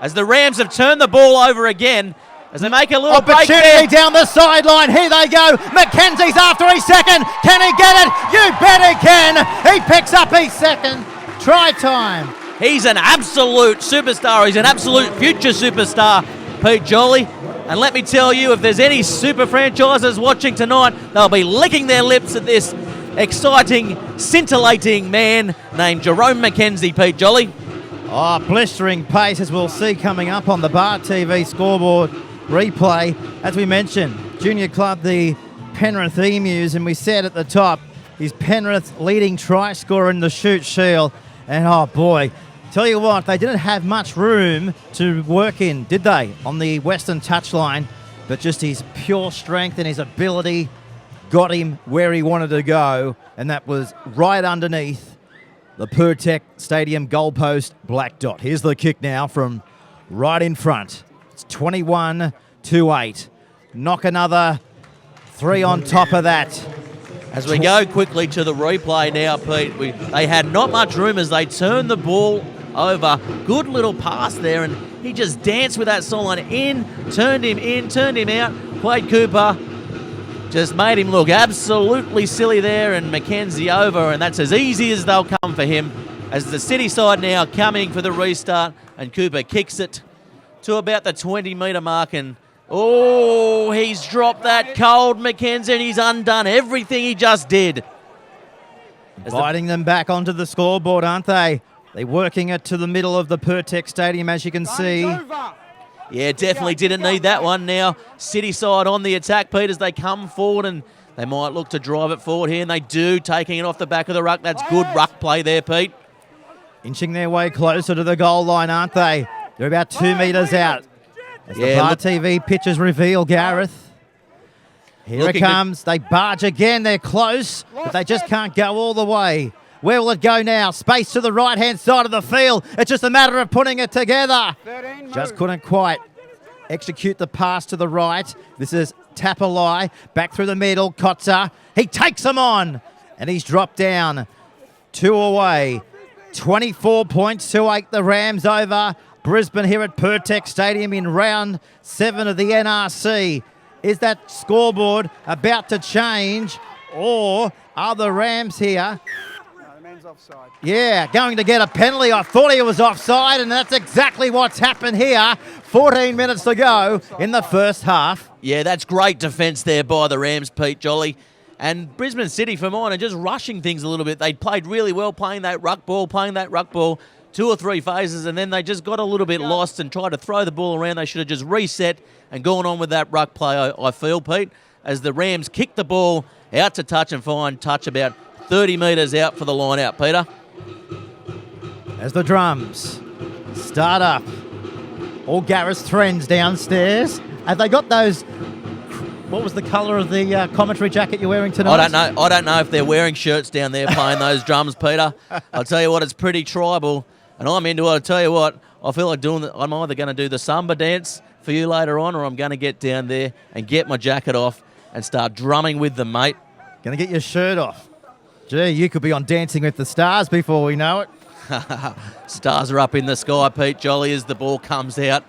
As the Rams have turned the ball over again, as they make a little break there. Opportunity down the sideline. Here they go. McKenzie's after his second. Can he get it? You bet he can. He picks up his second. Try time. He's an absolute superstar. He's an absolute future superstar, Pete Jolly. And let me tell you, if there's any super franchises watching tonight, they'll be licking their lips at this exciting, scintillating man named Jerome McKenzie, Pete Jolly. Oh, blistering pace, as we'll see coming up on the Bar TV scoreboard replay. As we mentioned, junior club, the Penrith Emus, and we said at the top, he's Penrith's leading try scorer in the Shute Shield. And oh boy, tell you what, they didn't have much room to work in, did they, on the Western touchline? But just his pure strength and his ability got him where he wanted to go, and that was right underneath the Pertex Stadium goalpost black dot. Here's the kick now from right in front. It's 21-8. Knock another 3 on top of that. As we go quickly to the replay now, Pete, they had not much room as they turned the ball over. Good little pass there, and he just danced with that sideline in, turned him out. Quade Cooper just made him look absolutely silly there, and McKenzie over, and that's as easy as they'll come for him. As the City side now coming for the restart, and Cooper kicks it to about the 20-metre mark, and oh, he's dropped that cold, McKenzie, and he's undone everything he just did. Inviting them back onto the scoreboard, aren't they? They're working it to the middle of the Pertex Stadium, as you can see. Yeah, definitely didn't need that one now. City side on the attack, Pete, as they come forward, and they might look to drive it forward here, and they do, taking it off the back of the ruck. That's good ruck play there, Pete. Inching their way closer to the goal line, aren't they? They're about 2 metres out. As the Bar TV pictures reveal, Gareth. Here it comes. They barge again. They're close, but they just can't go all the way. Where will it go now? Space to the right-hand side of the field. It's just a matter of putting it together. Just couldn't quite execute the pass to the right. This is Tapalai. Back through the middle. Kotzer. He takes them on, and he's dropped down. 2 away. 24 points to 8. The Rams over Brisbane here at Pertex Stadium in round 7 of the NRC. Is that scoreboard about to change, or are the Rams here was offside. Yeah, going to get a penalty. I thought he was offside, and that's exactly what's happened here. 14 minutes to go in the first half. Yeah, that's great defence there by the Rams, Pete Jolly. And Brisbane City, for mine, are just rushing things a little bit. They played really well playing that ruck ball, 2 or 3 phases, and then they just got a little bit lost and tried to throw the ball around. They should have just reset and gone on with that ruck play, I feel, Pete, as the Rams kick the ball out to touch and find touch about 30 metres out for the line out, Peter. As the drums start up, all Gareth's friends downstairs. Have they got those? What was the colour of the commentary jacket you're wearing tonight? I don't know if they're wearing shirts down there playing those drums, Peter. I'll tell you what, it's pretty tribal, and I'm into it. I'll tell you what, I feel like I'm either going to do the samba dance for you later on, or I'm going to get down there and get my jacket off and start drumming with them, mate. Going to get your shirt off. Gee, you could be on Dancing with the Stars before we know it. Stars are up in the sky, Pete Jolly, as the ball comes out.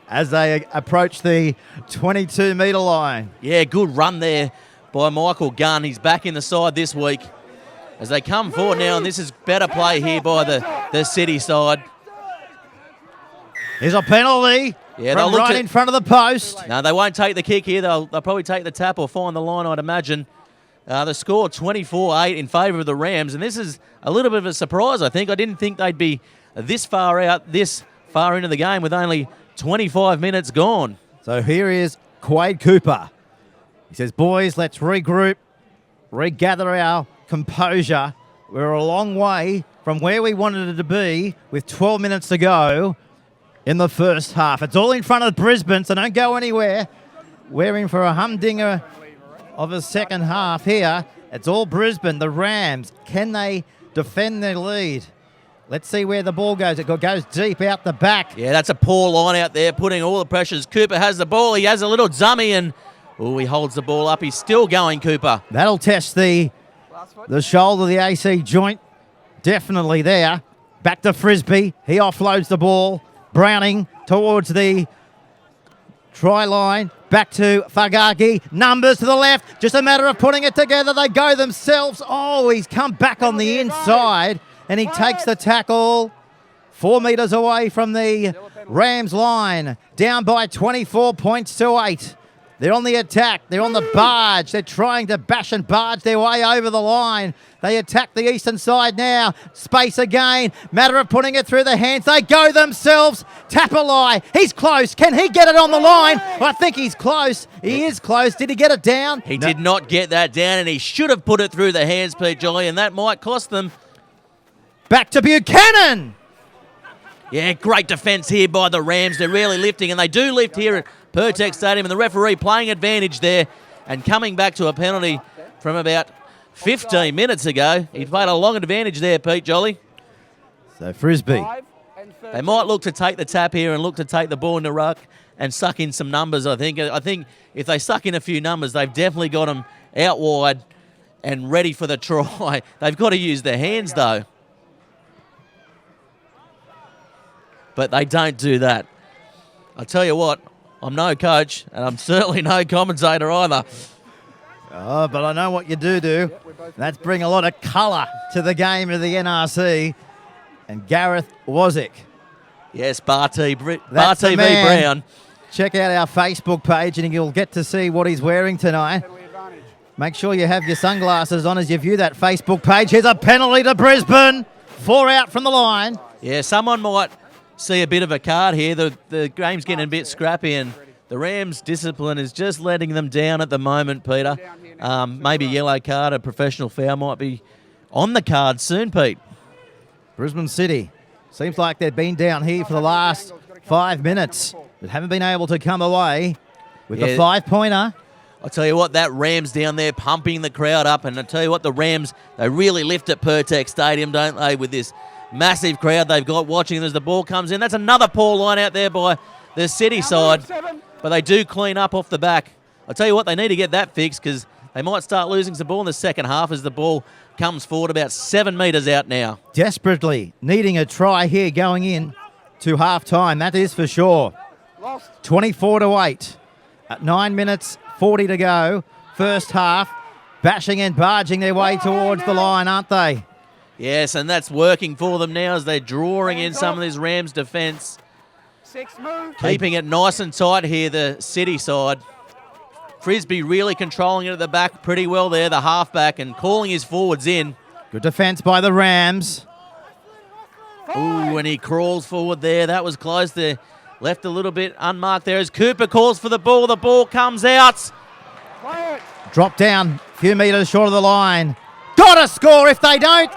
As they approach the 22-metre line. Yeah, good run there by Michael Gunn. He's back in the side this week as they come forward now, and this is better play here by the City side. Here's a penalty. Yeah, from right in front of the post. No, they won't take the kick here. They'll probably take the tap or find the line, I'd imagine. The score 24-8 in favour of the Rams, and this is a little bit of a surprise, I think. I didn't think they'd be this far out, this far into the game with only 25 minutes gone. So here is Quade Cooper. He says, boys, let's regroup, regather our composure. We're a long way from where we wanted it to be with 12 minutes to go in the first half. It's all in front of Brisbane, so don't go anywhere. We're in for a humdinger of a second half here. It's all Brisbane, the Rams. Can they defend their lead? Let's see where the ball goes. It goes deep out the back. Yeah, that's a poor line out there, putting all the pressures. Cooper has the ball. He has a little zummy, and he holds the ball up. He's still going, Cooper. That'll test the shoulder, the AC joint. Definitely there. Back to Frisbee. He offloads the ball. Browning towards the try line. Back to Fagagi. Numbers to the left. Just a matter of putting it together. They go themselves. Oh, he's come back on the inside. And he takes the tackle 4 metres away from the Rams line. Down by 24 points to 8. They're on the attack. They're on the barge. They're trying to bash and barge their way over the line. They attack the eastern side now. Space again. Matter of putting it through the hands. They go themselves. Tapalai. He's close. Can he get it on the line? I think he's close. He is close. Did he get it down? He did not get that down, and he should have put it through the hands, Pete Jolly, and that might cost them. Back to Buchanan. Yeah, great defence here by the Rams. They're really lifting, and they do lift here at Pertex Stadium, and the referee playing advantage there and coming back to a penalty from about 15 minutes ago. He played a long advantage there, Pete Jolly. So Frisbee. They might look to take the tap here and look to take the ball in the ruck and suck in some numbers, I think. I think if they suck in a few numbers, they've definitely got them out wide and ready for the try. They've got to use their hands, though. But they don't do that. I tell you what, I'm no coach, and I'm certainly no commentator either. Oh, but I know what you do. That's bring a lot of colour to the game of the NRC. And Gareth Wazick. Yes, Barty v. Brown. Check out our Facebook page, and you'll get to see what he's wearing tonight. Make sure you have your sunglasses on as you view that Facebook page. Here's a penalty to Brisbane. 4 out from the line. Yeah, someone might see a bit of a card here. The game's getting a bit scrappy, and the Rams' discipline is just letting them down at the moment, Peter. Maybe a yellow card, a professional foul might be on the card soon, Pete. Brisbane City. Seems like they've been down here for the last 5 minutes, but haven't been able to come away with the 5-pointer. I'll tell you what, that Rams down there pumping the crowd up, and I'll tell you what, the Rams, they really lift at Pertex Stadium, don't they, with this massive crowd they've got watching as the ball comes in. That's another poor line out there by the City side, but they do clean up off the back. I'll tell you what, they need to get that fixed because they might start losing some ball in the second half as the ball comes forward about 7 metres out now. Desperately needing a try here going in to half-time, that is for sure. 24-8 at 9 minutes 40 to go. First half, bashing and barging their way towards the line, aren't they? Yes, and that's working for them now as they're drawing in some of this Rams defence. 6 move. Keeping it nice and tight here, the City side. Frisbee really controlling it at the back pretty well there, the halfback, and calling his forwards in. Good defence by the Rams. Ooh, and he crawls forward there. That was close there. Left a little bit unmarked there as Cooper calls for the ball. The ball comes out. Drop down, a few metres short of the line. Got to score. If they don't,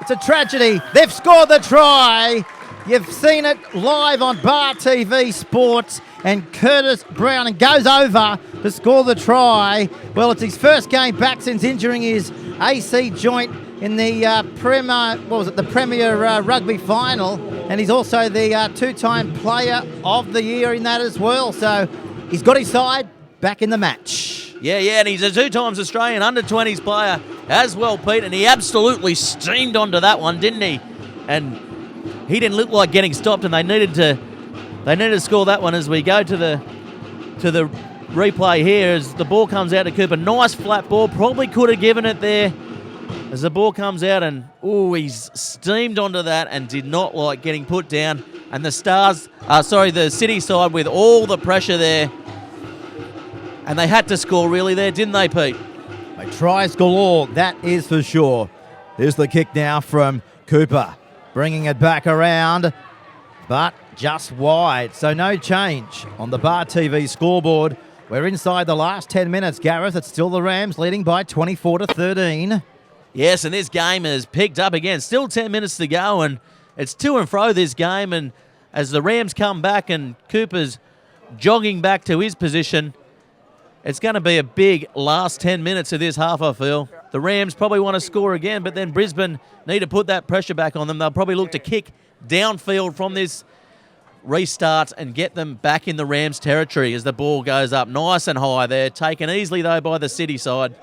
it's a tragedy. They've scored the try. You've seen it live on Bar TV Sports. And Curtis Brown goes over to score the try. Well, it's his first game back since injuring his AC joint in the Premier Rugby Final, and he's also the two-time Player of the Year in that as well. So he's got his side back in the match. Yeah, and he's a 2 times Australian under-20s player as well, Pete, and he absolutely steamed onto that one, didn't he? And he didn't look like getting stopped, and they needed to score that one as we go to the replay here as the ball comes out to Cooper. Nice flat ball, probably could have given it there as the ball comes out, and he's steamed onto that and did not like getting put down. And the the City side with all the pressure there, and they had to score really there, didn't they, Pete? They tries galore, that is for sure. Here's the kick now from Cooper, bringing it back around, but just wide. So no change on the Bar TV scoreboard. We're inside the last 10 minutes, Gareth. It's still the Rams leading by 24-13. Yes, and this game has picked up again. Still 10 minutes to go, and it's to and fro this game. And as the Rams come back and Cooper's jogging back to his position, it's going to be a big last 10 minutes of this half, I feel. The Rams probably want to score again, but then Brisbane need to put that pressure back on them. They'll probably look to kick downfield from this restart and get them back in the Rams territory as the ball goes up nice and high there. Taken easily, though, by the City side.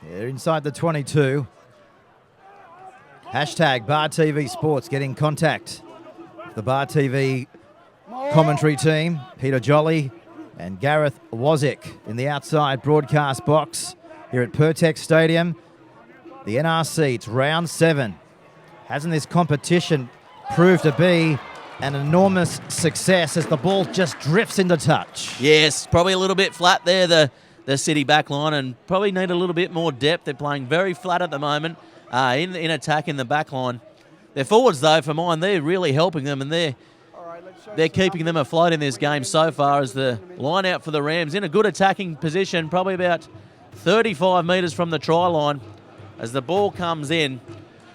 They're inside the 22. Hashtag Bar TV Sports getting contact. The Bar TV commentary team, Peter Jolly and Gareth Wazick in the outside broadcast box here at Pertex Stadium. The NRC, it's round 7. Hasn't this competition proved to be an enormous success as the ball just drifts into touch? Yes, probably a little bit flat there, the City back line, and probably need a little bit more depth. They're playing very flat at the moment in attack in the back line. Their forwards, though, for mine, they're really helping them, and they're keeping them afloat in this game so far as the line out for the Rams in a good attacking position, probably about 35 metres from the try line as the ball comes in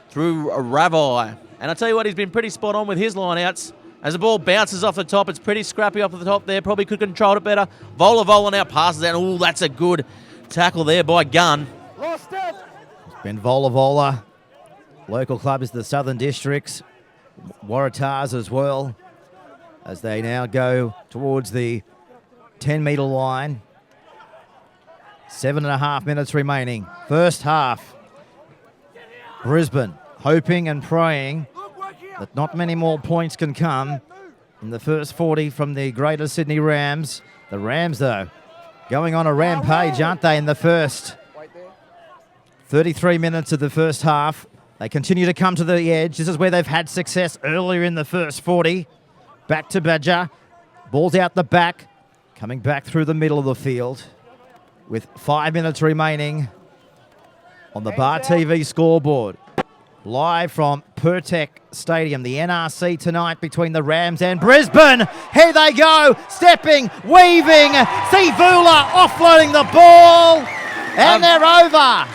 through Ravai. And I tell you what, he's been pretty spot on with his line-outs. As the ball bounces off the top, it's pretty scrappy off the top there. Probably could control it better. Vola now passes out. Oh, that's a good tackle there by Gunn. Lost it. It's been Vola. Local club is the Southern Districts. Waratahs as well, as they now go towards the 10-metre line. 7.5 minutes remaining. First half. Brisbane hoping and praying that not many more points can come in the first 40 from the Greater Sydney Rams. The Rams, though, going on a rampage, aren't they, in the first 33 minutes of the first half. They continue to come to the edge. This is where they've had success earlier in the first 40. Back to Badger. Ball's out the back. Coming back through the middle of the field with 5 minutes remaining on the Bar TV scoreboard. Live from Pertex Stadium, the NRC tonight between the Rams and Brisbane. Here they go, stepping, weaving. Sivula offloading the ball, and they're over.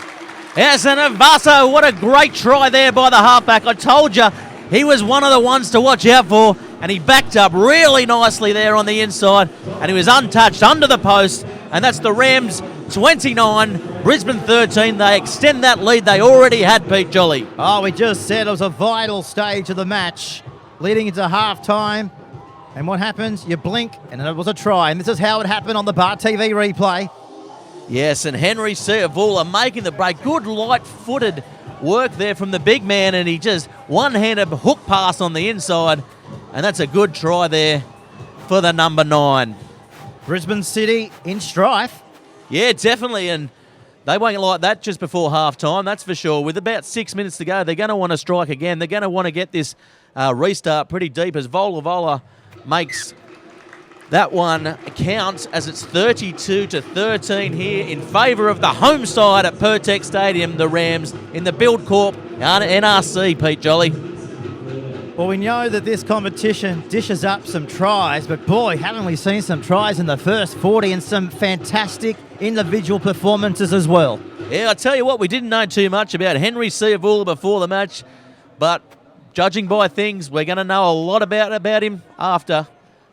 Yes, and Vaso, what a great try there by the halfback. I told you he was one of the ones to watch out for, and he backed up really nicely there on the inside, and he was untouched under the post, and that's the Rams 29, Brisbane 13. They extend that lead they already had, Pete Jolly. Oh, we just said it was a vital stage of the match, leading into half-time. And what happens? You blink, and it was a try. And this is how it happened on the Bar TV replay. Yes, and Henry Siavula making the break. Good light-footed work there from the big man, and he just one-handed hook pass on the inside. And that's a good try there for the number 9. Brisbane City in strife. Yeah, definitely, and They won't like that just before half-time, that's for sure. With about 6 minutes to go, they're going to want to strike again. They're going to want to get this restart pretty deep as Vola makes that one count as it's 32-13 here in favour of the home side at Pertex Stadium, the Rams, in the Build Corp NRC, Pete Jolly. Well, we know that this competition dishes up some tries, but boy, haven't we seen some tries in the first 40 and some fantastic individual performances as well. Yeah, I tell you what, we didn't know too much about Henry Seavula before the match, but judging by things, we're going to know a lot about him after.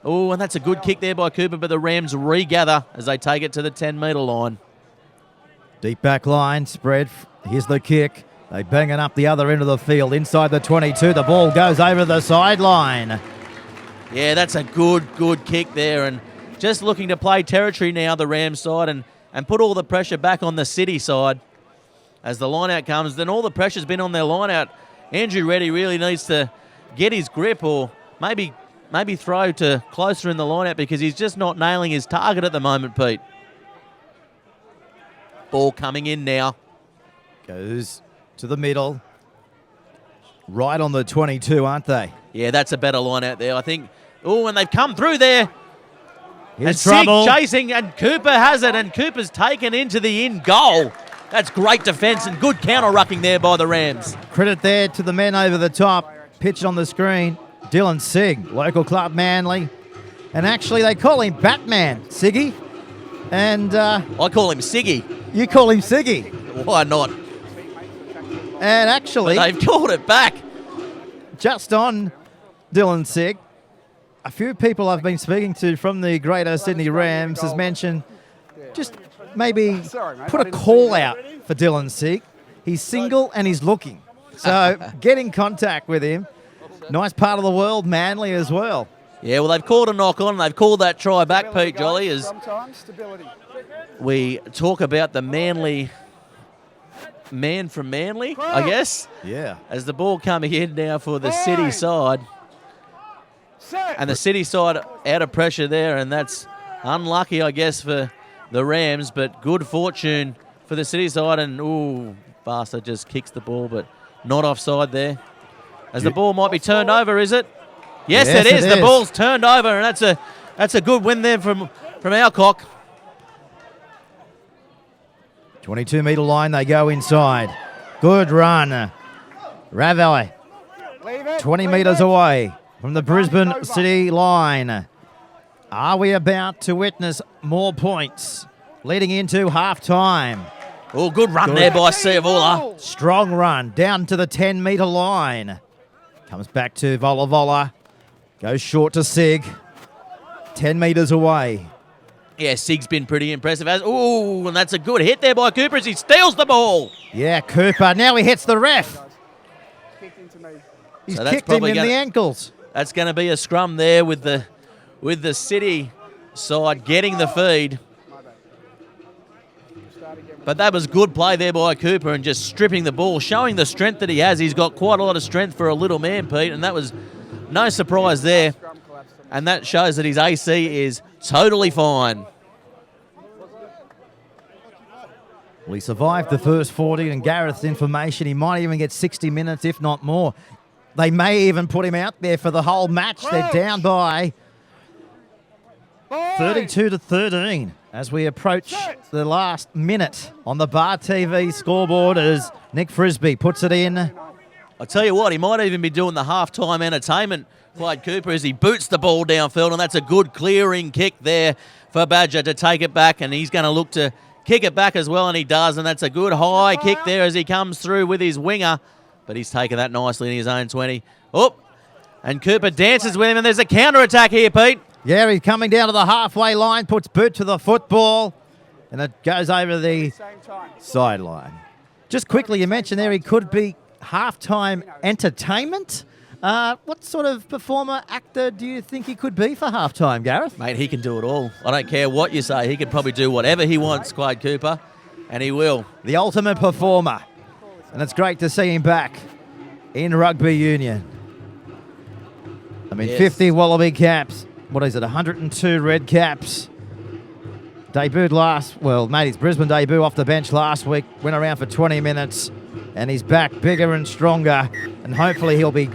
Oh, and that's a good kick there by Cooper, but the Rams regather as they take it to the 10-metre line. Deep back line, spread. Here's the kick. They bang it up the other end of the field, inside the 22. The ball goes over the sideline. Yeah, that's a good kick there, and just looking to play territory now, the Rams side, and put all the pressure back on the City side as the line-out comes. Then all the pressure's been on their line-out. Andrew Reddy really needs to get his grip, or maybe throw to closer in the line-out, because he's just not nailing his target at the moment, Pete. Ball coming in now. Goes to the middle. Right on the 22, aren't they? Yeah, that's a better line out there, I think. Oh, and they've come through there. Here's Sig trouble. chasing, and Cooper has it, and Cooper's taken into the in goal. That's great defence and good counter-rucking there by the Rams. Credit there to the men over the top. Pitched on the screen. Dylan Sig, local club Manly. And actually, they call him Batman, Siggy. And I call him Siggy. you call him Siggy. Why not? And actually, But they've called it back. just on Dylan Sig, a few people I've been speaking to from the Greater Sydney Rams has mentioned just maybe put a call out for Dylan Sig. He's single and he's looking. So get in contact with him. Nice part of the world, Manly as well. Yeah, well, they've called a knock on. They've called that try back, Pete Jolly, as we talk about the Manly man from Manly, I guess. Yeah. As the ball coming in now for the City side. And the City side out of pressure there, and that's unlucky, I guess, for the Rams, but good fortune for the City side. And, ooh, Barca just kicks the ball, but not offside there. As the ball might be turned over, is it? Yes, it is. The ball's turned over, and that's a good win there from Alcock. 22-metre line, they go inside. Good run. Ravi, 20 metres away from the Brisbane City line. Are we about to witness more points leading into half-time? Oh, good run there by Seavola. Strong run down to the 10-metre line. Comes back to Vola. Goes short to Sig. 10 metres away. Yeah, Sig's been pretty impressive. Ooh, and that's a good hit there by Cooper as he steals the ball. Yeah, Cooper. Now he hits the ref. He's kicked him in the ankles. That's going to be a scrum there with the City side getting the feed. But that was good play there by Cooper and just stripping the ball, showing the strength that he has. He's got quite a lot of strength for a little man, Pete, and that was no surprise there. And that shows that his AC is totally fine. Well, he survived the first 40, and Gareth's information, he might even get 60 minutes, if not more. They may even put him out there for the whole match. They're down by 32-13 as we approach the last minute on the Bar TV scoreboard as Nick Frisbee puts it in. I tell you what, he might even be doing the halftime entertainment, Clyde Cooper, as he boots the ball downfield, and that's a good clearing kick there for Badger to take it back, and he's going to look to kick it back as well, and he does, and that's a good high kick there as he comes through with his winger, but he's taken that nicely in his own 20. Oh, and Cooper dances with him, and there's a counter-attack here, Pete. Yeah, he's coming down to the halfway line, puts boot to the football, and it goes over the sideline. Just quickly, you mentioned there he could be halftime entertainment. What sort of performer, actor do you think he could be for halftime, Gareth? Mate, he can do it all. I don't care what you say. He can probably do whatever he wants, Clyde Cooper, and he will. The ultimate performer. And it's great to see him back in rugby union. I mean, Yes. 50 Wallaby caps. What is it, 102 red caps. Made his Brisbane debut off the bench last week, went around for 20 minutes, and he's back bigger and stronger, and hopefully he'll be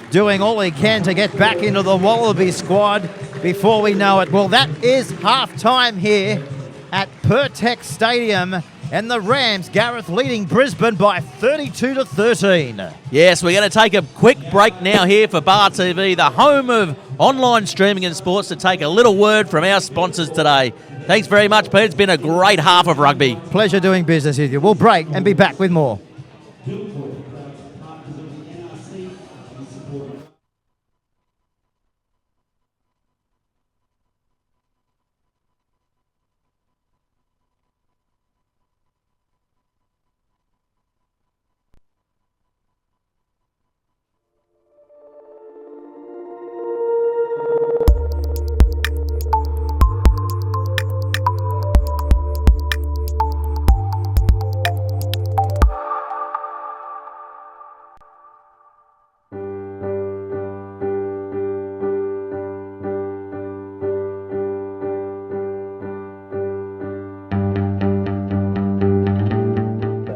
doing all he can to get back into the Wallaby squad before we know it. Well, that is half-time here at Pertex Stadium, and the Rams, Gareth, leading Brisbane by 32-13. Yes, we're going to take a quick break now here for Bar TV, the home of online streaming and sports, to take a little word from our sponsors today. Thanks very much, Pete. It's been a great half of rugby. Pleasure doing business with you. We'll break and be back with more.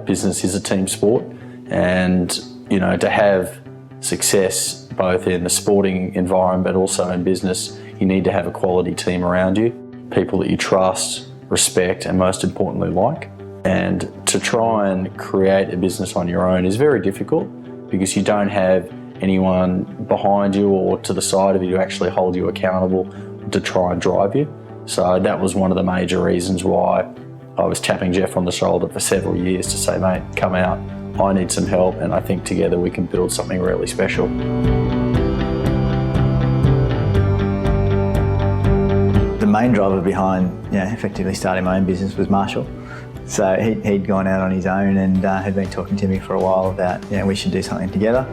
Business is a team sport, and to have success both in the sporting environment but also in business, you need to have a quality team around you, people that you trust, respect, and most importantly like. And to try and create a business on your own is very difficult because you don't have anyone behind you or to the side of you to actually hold you accountable to try and drive you. So that was one of the major reasons why I was tapping Jeff on the shoulder for several years to say, mate, come out, I need some help, and I think together we can build something really special. The main driver behind effectively starting my own business was Marshall. So he'd gone out on his own and had been talking to me for a while about, we should do something together.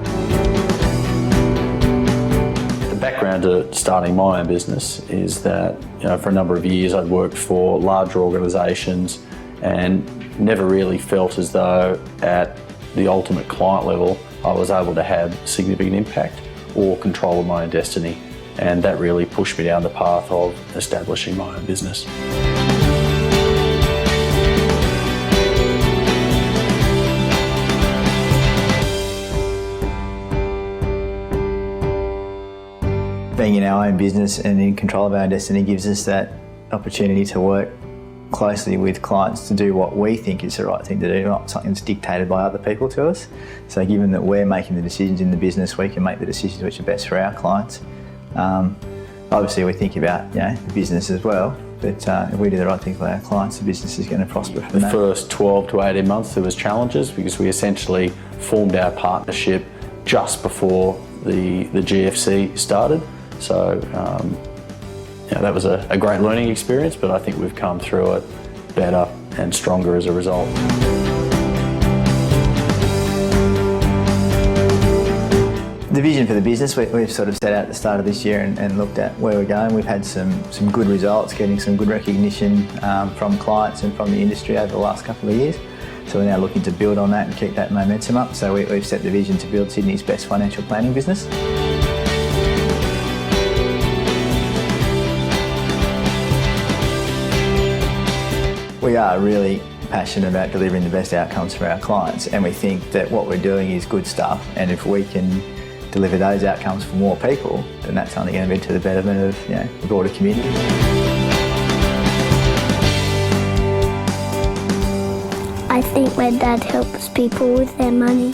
The background to starting my own business is that, for a number of years I'd worked for larger organisations and never really felt as though at the ultimate client level I was able to have significant impact or control of my own destiny. And that really pushed me down the path of establishing my own business. Being in our own business and in control of our destiny gives us that opportunity to work closely with clients to do what we think is the right thing to do, not something that's dictated by other people to us. So given that we're making the decisions in the business, we can make the decisions which are best for our clients. Obviously we think about the business as well, but if we do the right thing for our clients, the business is going to prosper from that. The first 12 to 18 months there was challenges because we essentially formed our partnership just before the GFC started. So that was a great learning experience, but I think we've come through it better and stronger as a result. The vision for the business, we've sort of set out at the start of this year and looked at where we're going. We've had some good results, getting some good recognition from clients and from the industry over the last couple of years. So we're now looking to build on that and keep that momentum up. So we've set the vision to build Sydney's best financial planning business. We are really passionate about delivering the best outcomes for our clients, and we think that what we're doing is good stuff, and if we can deliver those outcomes for more people, then that's only going to be to the betterment of the broader community. I think my dad helps people with their money.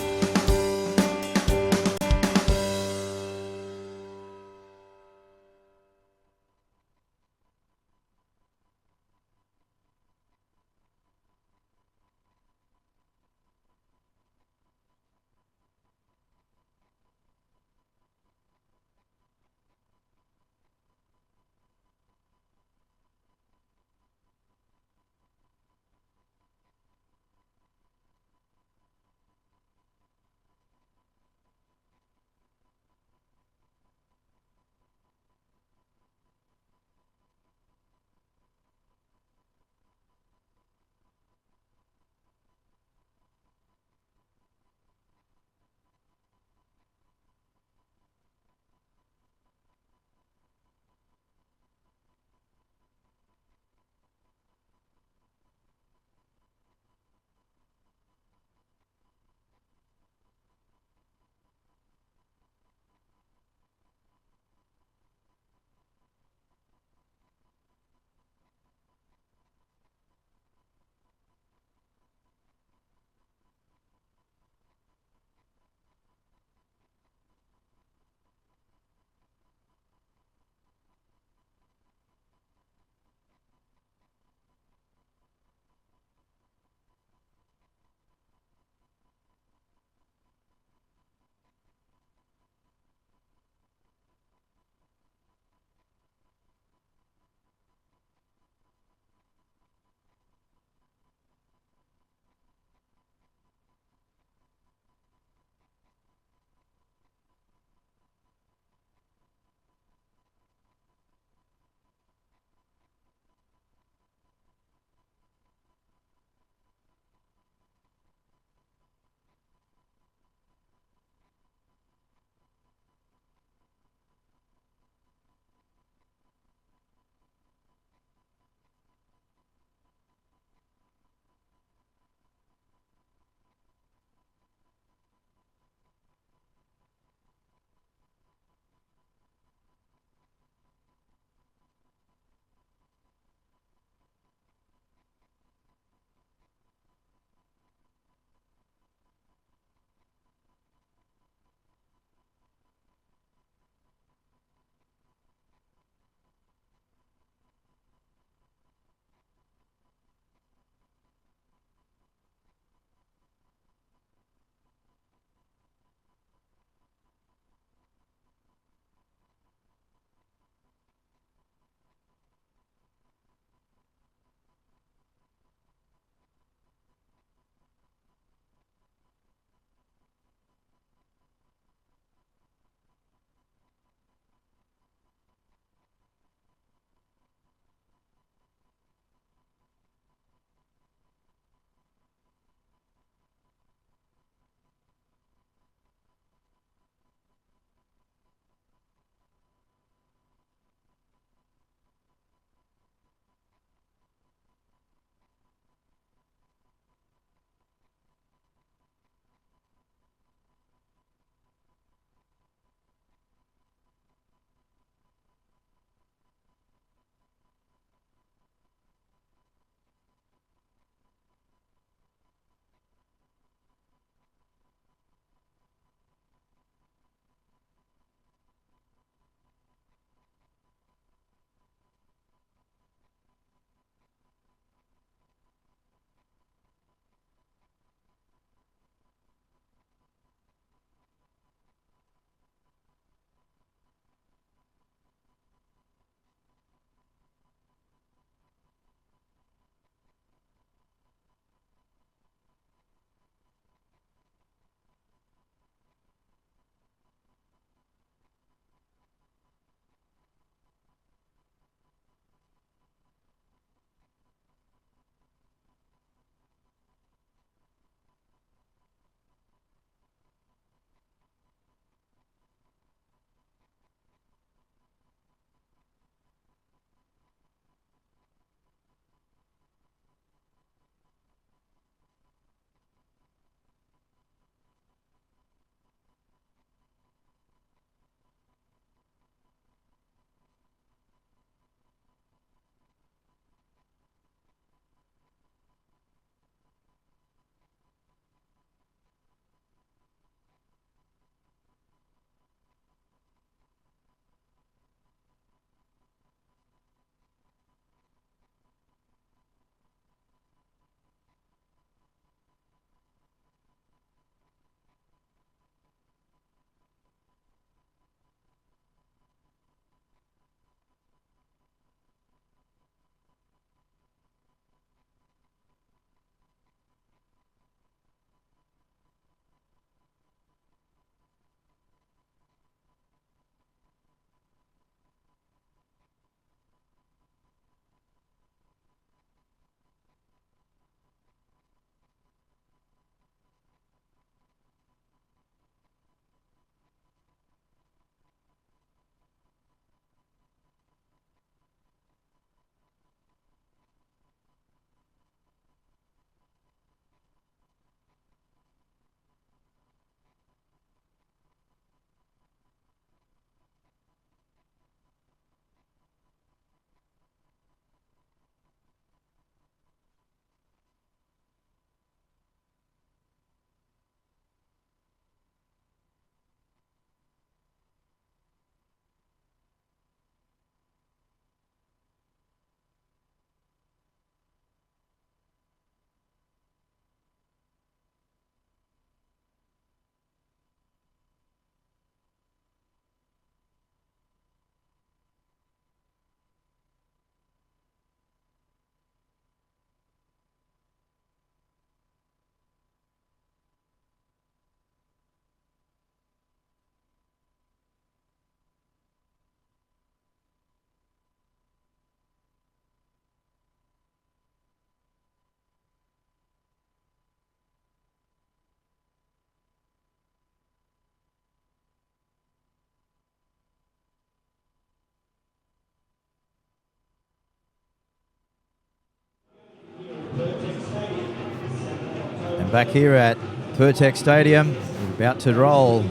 Back here at Pertex Stadium, we're about to roll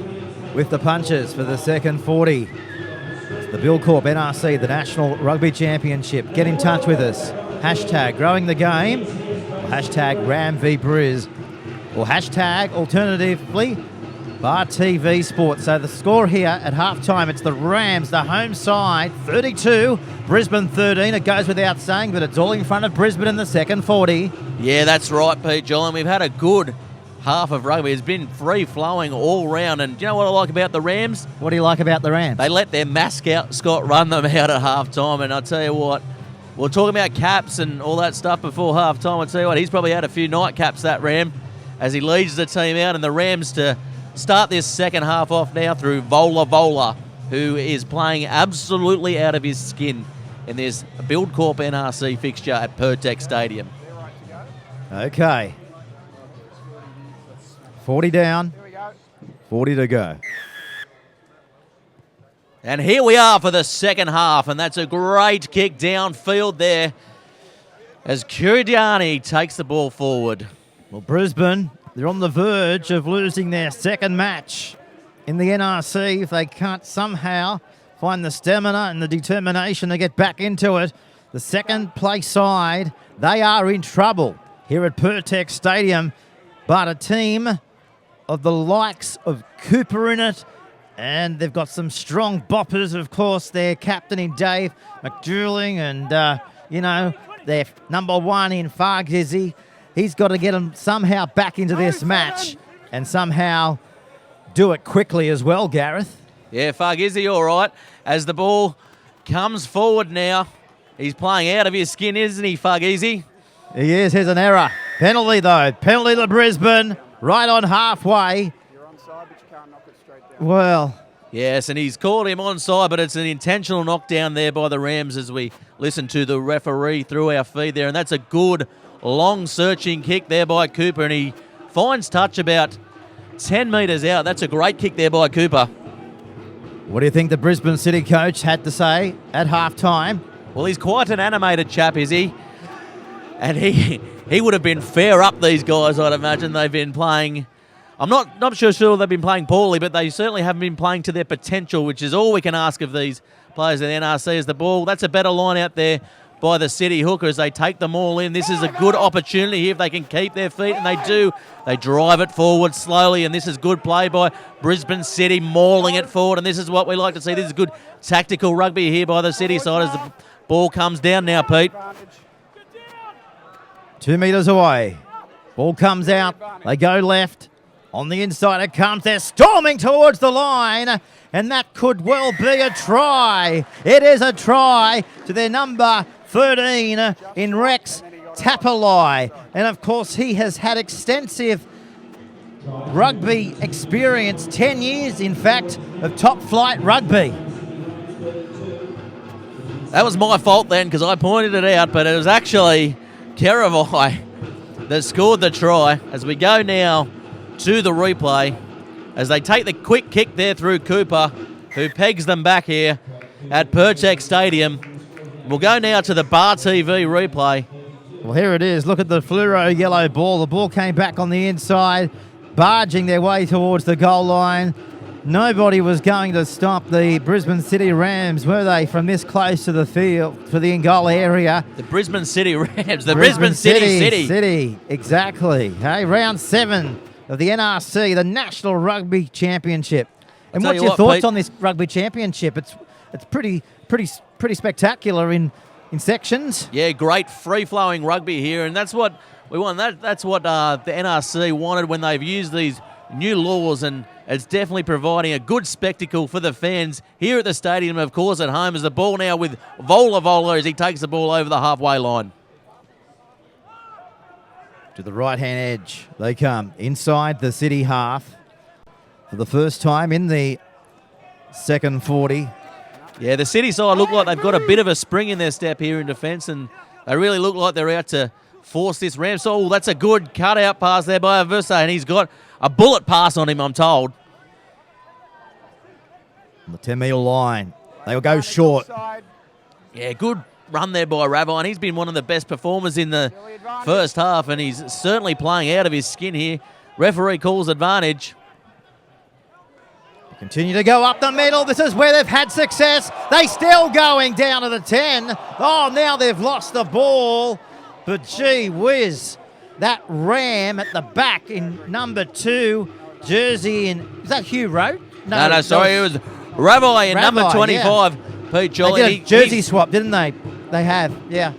with the punches for the second 40. It's the Bill Corp NRC, the National Rugby Championship. Get in touch with us. Hashtag growing the game, or hashtag Ram v Briz, or hashtag alternatively Bar TV Sports. So the score here at halftime, it's the Rams, the home side, 32, Brisbane 13. It goes without saying, but it's all in front of Brisbane in the second 40. Yeah, that's right, Pete Jolin. We've had a good half of rugby. It's been free-flowing all round. And do you know what I like about the Rams? What do you like about the Rams? They let their mascot Scott run them out at halftime. And I'll tell you what, we're talking about caps and all that stuff before halftime. I'll tell you what, he's probably had a few nightcaps, that Ram, as he leads the team out. And the Rams to start this second half off now through Vola, who is playing absolutely out of his skin in this Build Corp NRC fixture at Pertex Stadium. Okay. 40 down, 40 to go. And here we are for the second half, and that's a great kick downfield there as Kuridiani takes the ball forward. Well, Brisbane, they're on the verge of losing their second match in the NRC if they can't somehow find the stamina and the determination to get back into it. The second place side, they are in trouble here at Pertex Stadium, but a team of the likes of Cooper in it, and they've got some strong boppers, of course, their captain in Dave McDouling, and, their number one in Fargizzi. He's got to get them somehow back into this match and somehow do it quickly as well, Gareth. Yeah, Fargizzi all right. As the ball comes forward now, he's playing out of his skin, isn't he, Fargizzi? He is. Here's an error. Penalty, though. Penalty to Brisbane, right on halfway. You're onside, but you can't knock it straight down. Well, yes, and he's called him onside, but it's an intentional knockdown there by the Rams as we listen to the referee through our feed there. And that's a good, long searching kick there by Cooper, and he finds touch about 10 metres out. That's a great kick there by Cooper. What do you think the Brisbane City coach had to say at halftime? Well, he's quite an animated chap, is he? And he would have been fair up these guys, I'd imagine. They've been playing, I'm not sure they've been playing poorly, but they certainly haven't been playing to their potential, which is all we can ask of these players in the NRC as the ball. That's a better line out there by the City hooker as they take them all in. This is a good opportunity here if they can keep their feet, and they do. They drive it forward slowly, and this is good play by Brisbane City, mauling it forward, and this is what we like to see. This is good tactical rugby here by the City side as the ball comes down now, Pete. 2 metres away. Ball comes out. They go left. On the inside it comes. They're storming towards the line, and that could well be a try. It is a try to their number 13 in Rex Tapalai. And of course, he has had extensive rugby experience, 10 years, in fact, of top flight rugby. That was my fault then because I pointed it out, but it was actually Keravai that scored the try. As we go now to the replay, as they take the quick kick there through Cooper, who pegs them back here at Pertex Stadium. We'll go now to the Bar TV replay. Well, here it is. Look at the fluoro yellow ball. The ball came back on the inside, barging their way towards the goal line. Nobody was going to stop the Brisbane City Rams, were they, from this close to the field, for the in-goal area? The Brisbane City Rams, the Brisbane City. Exactly. Hey, round 7 of the NRC, the National Rugby Championship. And what's your thoughts, Pete, on this rugby championship? It's pretty spectacular in sections. Yeah, great free-flowing rugby here, and that's what we want. That's what the NRC wanted when they've used these new laws, and it's definitely providing a good spectacle for the fans here at the stadium, of course, at home, as the ball now with Vola as he takes the ball over the halfway line. To the right-hand edge they come, inside the City half for the first time in the second 40. Yeah, the City side look like they've got a bit of a spring in their step here in defence, and they really look like they're out to force this Ram. So that's a good cut-out pass there by Aversa, and he's got a bullet pass on him, I'm told. On the 10-metre line, they will go short. Yeah, good run there by Ravine. He's been one of the best performers in the first half, and he's certainly playing out of his skin here. Referee calls advantage. Continue to go up the middle. This is where they've had success. They still going down to the 10. Oh, now they've lost the ball. But gee whiz, that Ram at the back in number 2, jersey in, is that Hugh Rowe? No, sorry, it was Ravine in number 25. Yeah. Pete Jolly. They did a jersey swap, didn't they? They have, yeah.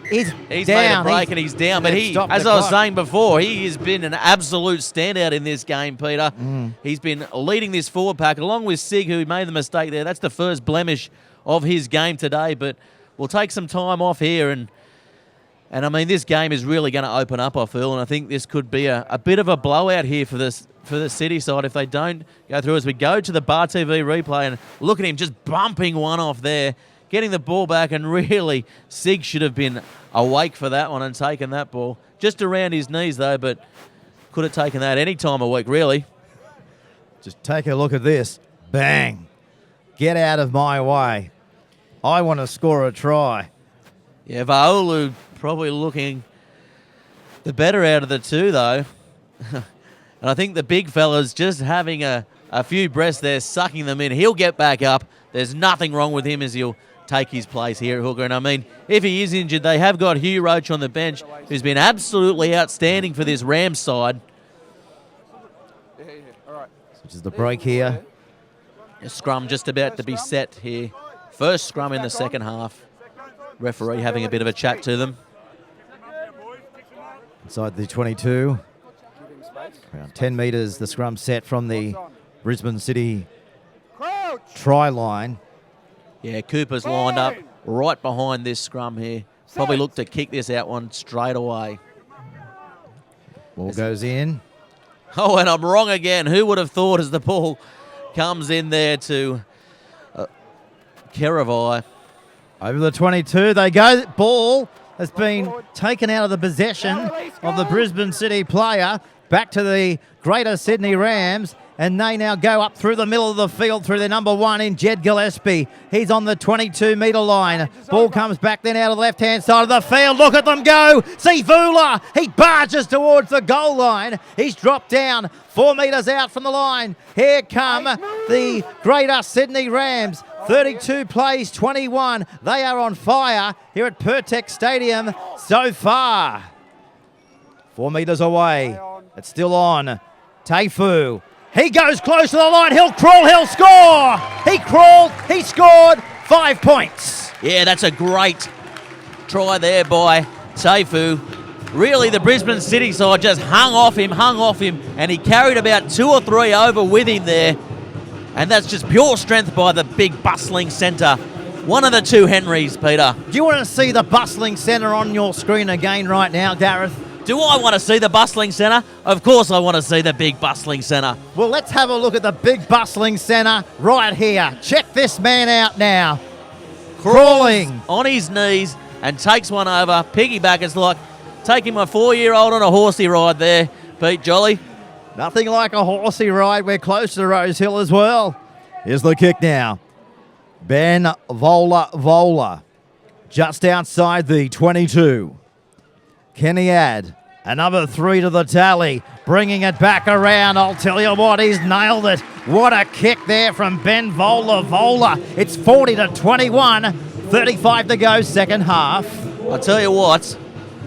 He's down. Made a break and he's down. But he, as I was saying before, he has been an absolute standout in this game, Peter. He's been leading this forward pack along with Sig, who made the mistake there. That's the first blemish of his game today. But we'll take some time off here. And I mean, this game is really going to open up, I feel. And I think this could be a bit of a blowout here for the City side if they don't go through. As we go to the Bar TV replay and look at him just bumping one off there, getting the ball back, and really Sig should have been awake for that one and taken that ball. Just around his knees, though, but could have taken that any time of week, really. Just take a look at this. Bang. Get out of my way. I want to score a try. Yeah, Vaolu probably looking the better out of the two, though. And I think the big fella's just having a few breaths there, sucking them in. He'll get back up. There's nothing wrong with him as he'll take his place here at hooker. And I mean, if he is injured, they have got Hugh Roach on the bench, who's been absolutely outstanding for this Rams side. Which is the break here. A scrum just about to be set here. First scrum in the second half. Referee having a bit of a chat to them. Inside the 22. Around 10 metres, the scrum set from the Brisbane City try line. Yeah, Cooper's lined up right behind this scrum here. Probably look to kick this out one straight away. Ball goes in. Oh, and I'm wrong again. Who would have thought as the ball comes in there to Keravai. Over the 22, they go. Ball has been taken out of the possession of the Brisbane City player. Back to the Greater Sydney Rams. And they now go up through the middle of the field through their number 1 in Jed Gillespie. He's on the 22-metre line. Ball comes back then out of the left-hand side of the field. Look at them go. See Vula. He barges towards the goal line. He's dropped down 4 metres out from the line. Here come the Greater Sydney Rams. 32 plays 21. They are on fire here at Pertec Stadium so far. 4 metres away. It's still on. Taifu. He goes close to the line. He'll crawl. He'll score. He crawled. He scored. 5 points. Yeah, that's a great try there by Taifu. Really, the Brisbane City side just hung off him, and he carried about 2 or 3 over with him there. And that's just pure strength by the big bustling centre. One of the 2 Henrys, Peter. Do you want to see the bustling centre on your screen again right now, Gareth? Do I want to see the bustling centre? Of course I want to see the big bustling centre. Well, let's have a look at the big bustling centre right here. Check this man out now. Crawling. On his knees and takes one over. Piggyback is like taking my 4-year-old on a horsey ride there, Pete Jolly. Nothing like a horsey ride. We're close to Rose Hill as well. Here's the kick now. Ben Vola. Just outside the 22. Kenny add another 3 to the tally, bringing it back around. I'll tell you what, he's nailed it. What a kick there from Ben Vola. It's 40-21, 35 to go, second half. I'll tell you what,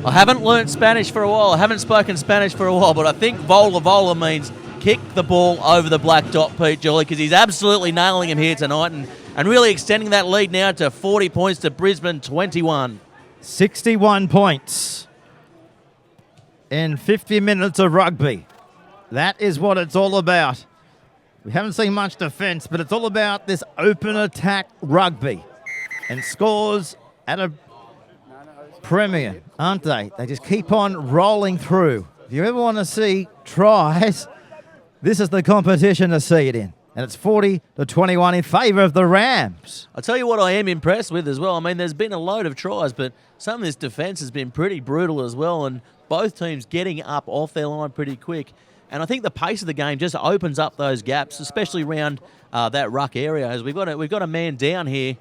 I haven't learnt Spanish for a while. I haven't spoken Spanish for a while, but I think Vola means kick the ball over the black dot, Pete Jolly, because he's absolutely nailing him here tonight and really extending that lead now to 40 points to Brisbane 21. 61 points. In 50 minutes of rugby. That is what it's all about. We haven't seen much defence, but it's all about this open attack rugby. And scores at a premier, aren't they? They just keep on rolling through. If you ever want to see tries, this is the competition to see it in. And it's 40-21 in favour of the Rams. I'll tell you what I am impressed with as well. I mean, there's been a load of tries, but some of this defence has been pretty brutal as well, and both teams getting up off their line pretty quick. And I think the pace of the game just opens up those gaps, especially around that ruck area. As we've got a man down here.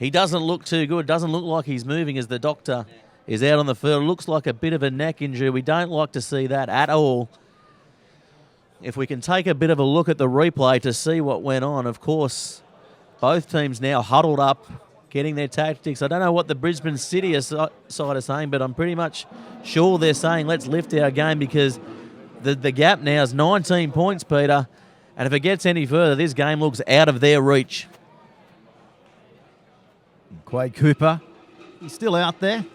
He doesn't look too good. Doesn't look like he's moving as the doctor is out on the field. Looks like a bit of a neck injury. We don't like to see that at all. If we can take a bit of a look at the replay to see what went on, of course, both teams now huddled up, getting their tactics. I don't know what the Brisbane City side are saying, but I'm pretty much sure they're saying let's lift our game because the gap now is 19 points, Peter. And if it gets any further, this game looks out of their reach. Quade Cooper, he's still out there.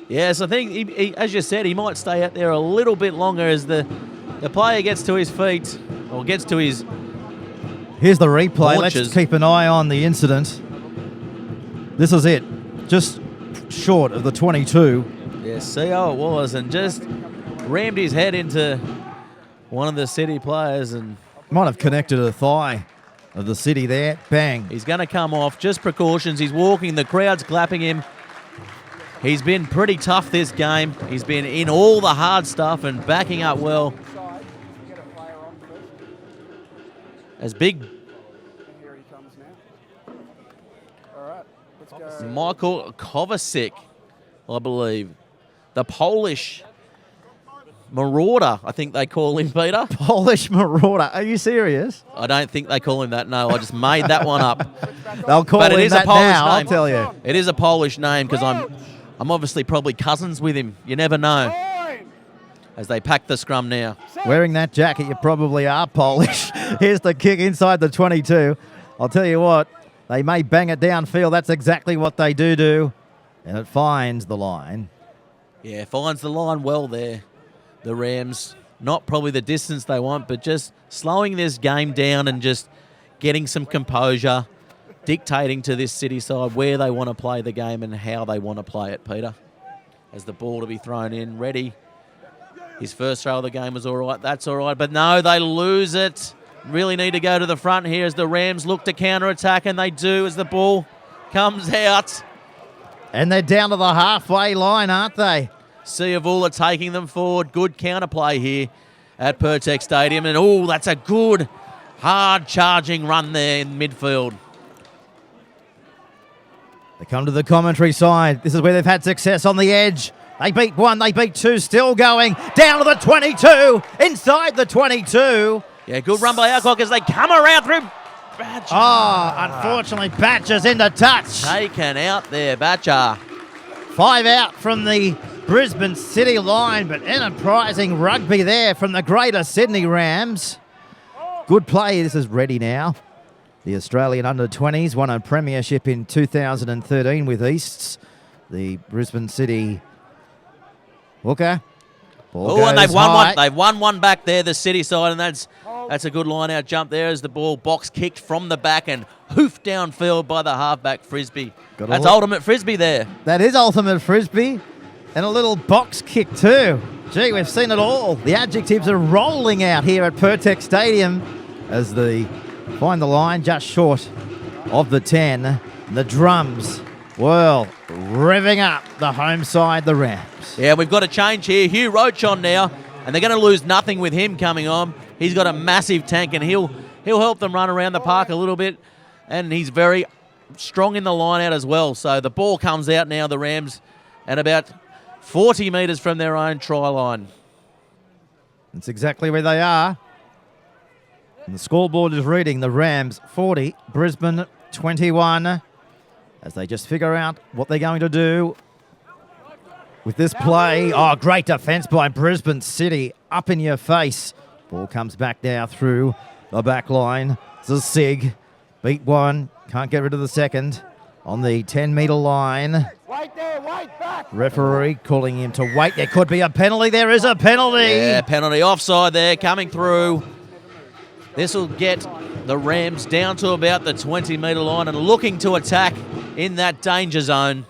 Yes, I think, he, as you said, he might stay out there a little bit longer as the player gets to his feet, or gets to his Here's the replay. launches. Let's keep an eye on the incident. This is it. Just short of the 22. Yeah, see how it was, and just rammed his head into one of the City players, and Might have connected a thigh of the City there. Bang. he's going to come off. Just precautions. He's walking. The crowd's clapping him. He's been pretty tough this game. He's been in all the hard stuff and backing up well. As big Here he comes now. All right, let's go. Michael Kovacic, I believe. The Polish Marauder, I think they call him, Peter. Polish Marauder. Are you serious? I don't think they call him that, no. I just made that one up. They'll call But it him is a that Polish now, I'll name. tell you. It is a Polish name because I'm obviously probably cousins with him. You never know. As they pack the scrum now. Wearing that jacket, you probably are Polish. Here's the kick inside the 22. I'll tell you what, they may bang it downfield. That's exactly what they do. And it finds the line. Yeah, finds the line well there. The Rams, not probably the distance they want, but just slowing this game down and just getting some composure, dictating to this City side where they want to play the game and how they want to play it, Peter. As the ball to be thrown in, ready. His first throw of the game was all right. That's all right. But no, they lose it. Really need to go to the front here as the Rams look to counter-attack, and they do as the ball comes out. And they're down to the halfway line, aren't they? Siavula taking them forward. Good counterplay here at Pertex Stadium. And, oh, that's a good, hard charging run there in midfield. They come to the commentary side. This is where they've had success on the edge. They beat one, they beat two, still going. Down to the 22, inside the 22. Yeah, good run by Alcock as they come around through Badger. Unfortunately, Batcher's into touch. Taken out there, Badger. 5 out from the Brisbane City line, but enterprising rugby there from the Greater Sydney Rams. Good play. This is ready now. The Australian under-20s won a premiership in 2013 with Easts. The Brisbane City hooker. Oh, and they've won one. They've won one back there, the City side, and that's a good line-out jump there as the ball box kicked from the back and hoofed downfield by the halfback Frisbee. That's ultimate Frisbee there. That is ultimate Frisbee. And a little box kick too. Gee, we've seen it all. The adjectives are rolling out here at Pertex Stadium as they find the line just short of the 10. The drums, well, revving up the home side, the Rams. Yeah, we've got a change here. Hugh Roach on now, and they're going to lose nothing with him coming on. He's got a massive tank, and he'll help them run around the park a little bit, and he's very strong in the line out as well. So the ball comes out now, the Rams, and about 40 metres from their own try line. That's exactly where they are. And the scoreboard is reading the Rams 40, Brisbane 21, as they just figure out what they're going to do with this play. Oh, great defence by Brisbane City, up in your face. Ball comes back now through the back line. It's a Sig, beat one, can't get rid of the second. On the 10-metre line. Wait there, wait back. Referee calling him to wait. There could be a penalty. There is a penalty. Yeah, penalty offside there coming through. This will get the Rams down to about the 20-metre line and looking to attack in that danger zone.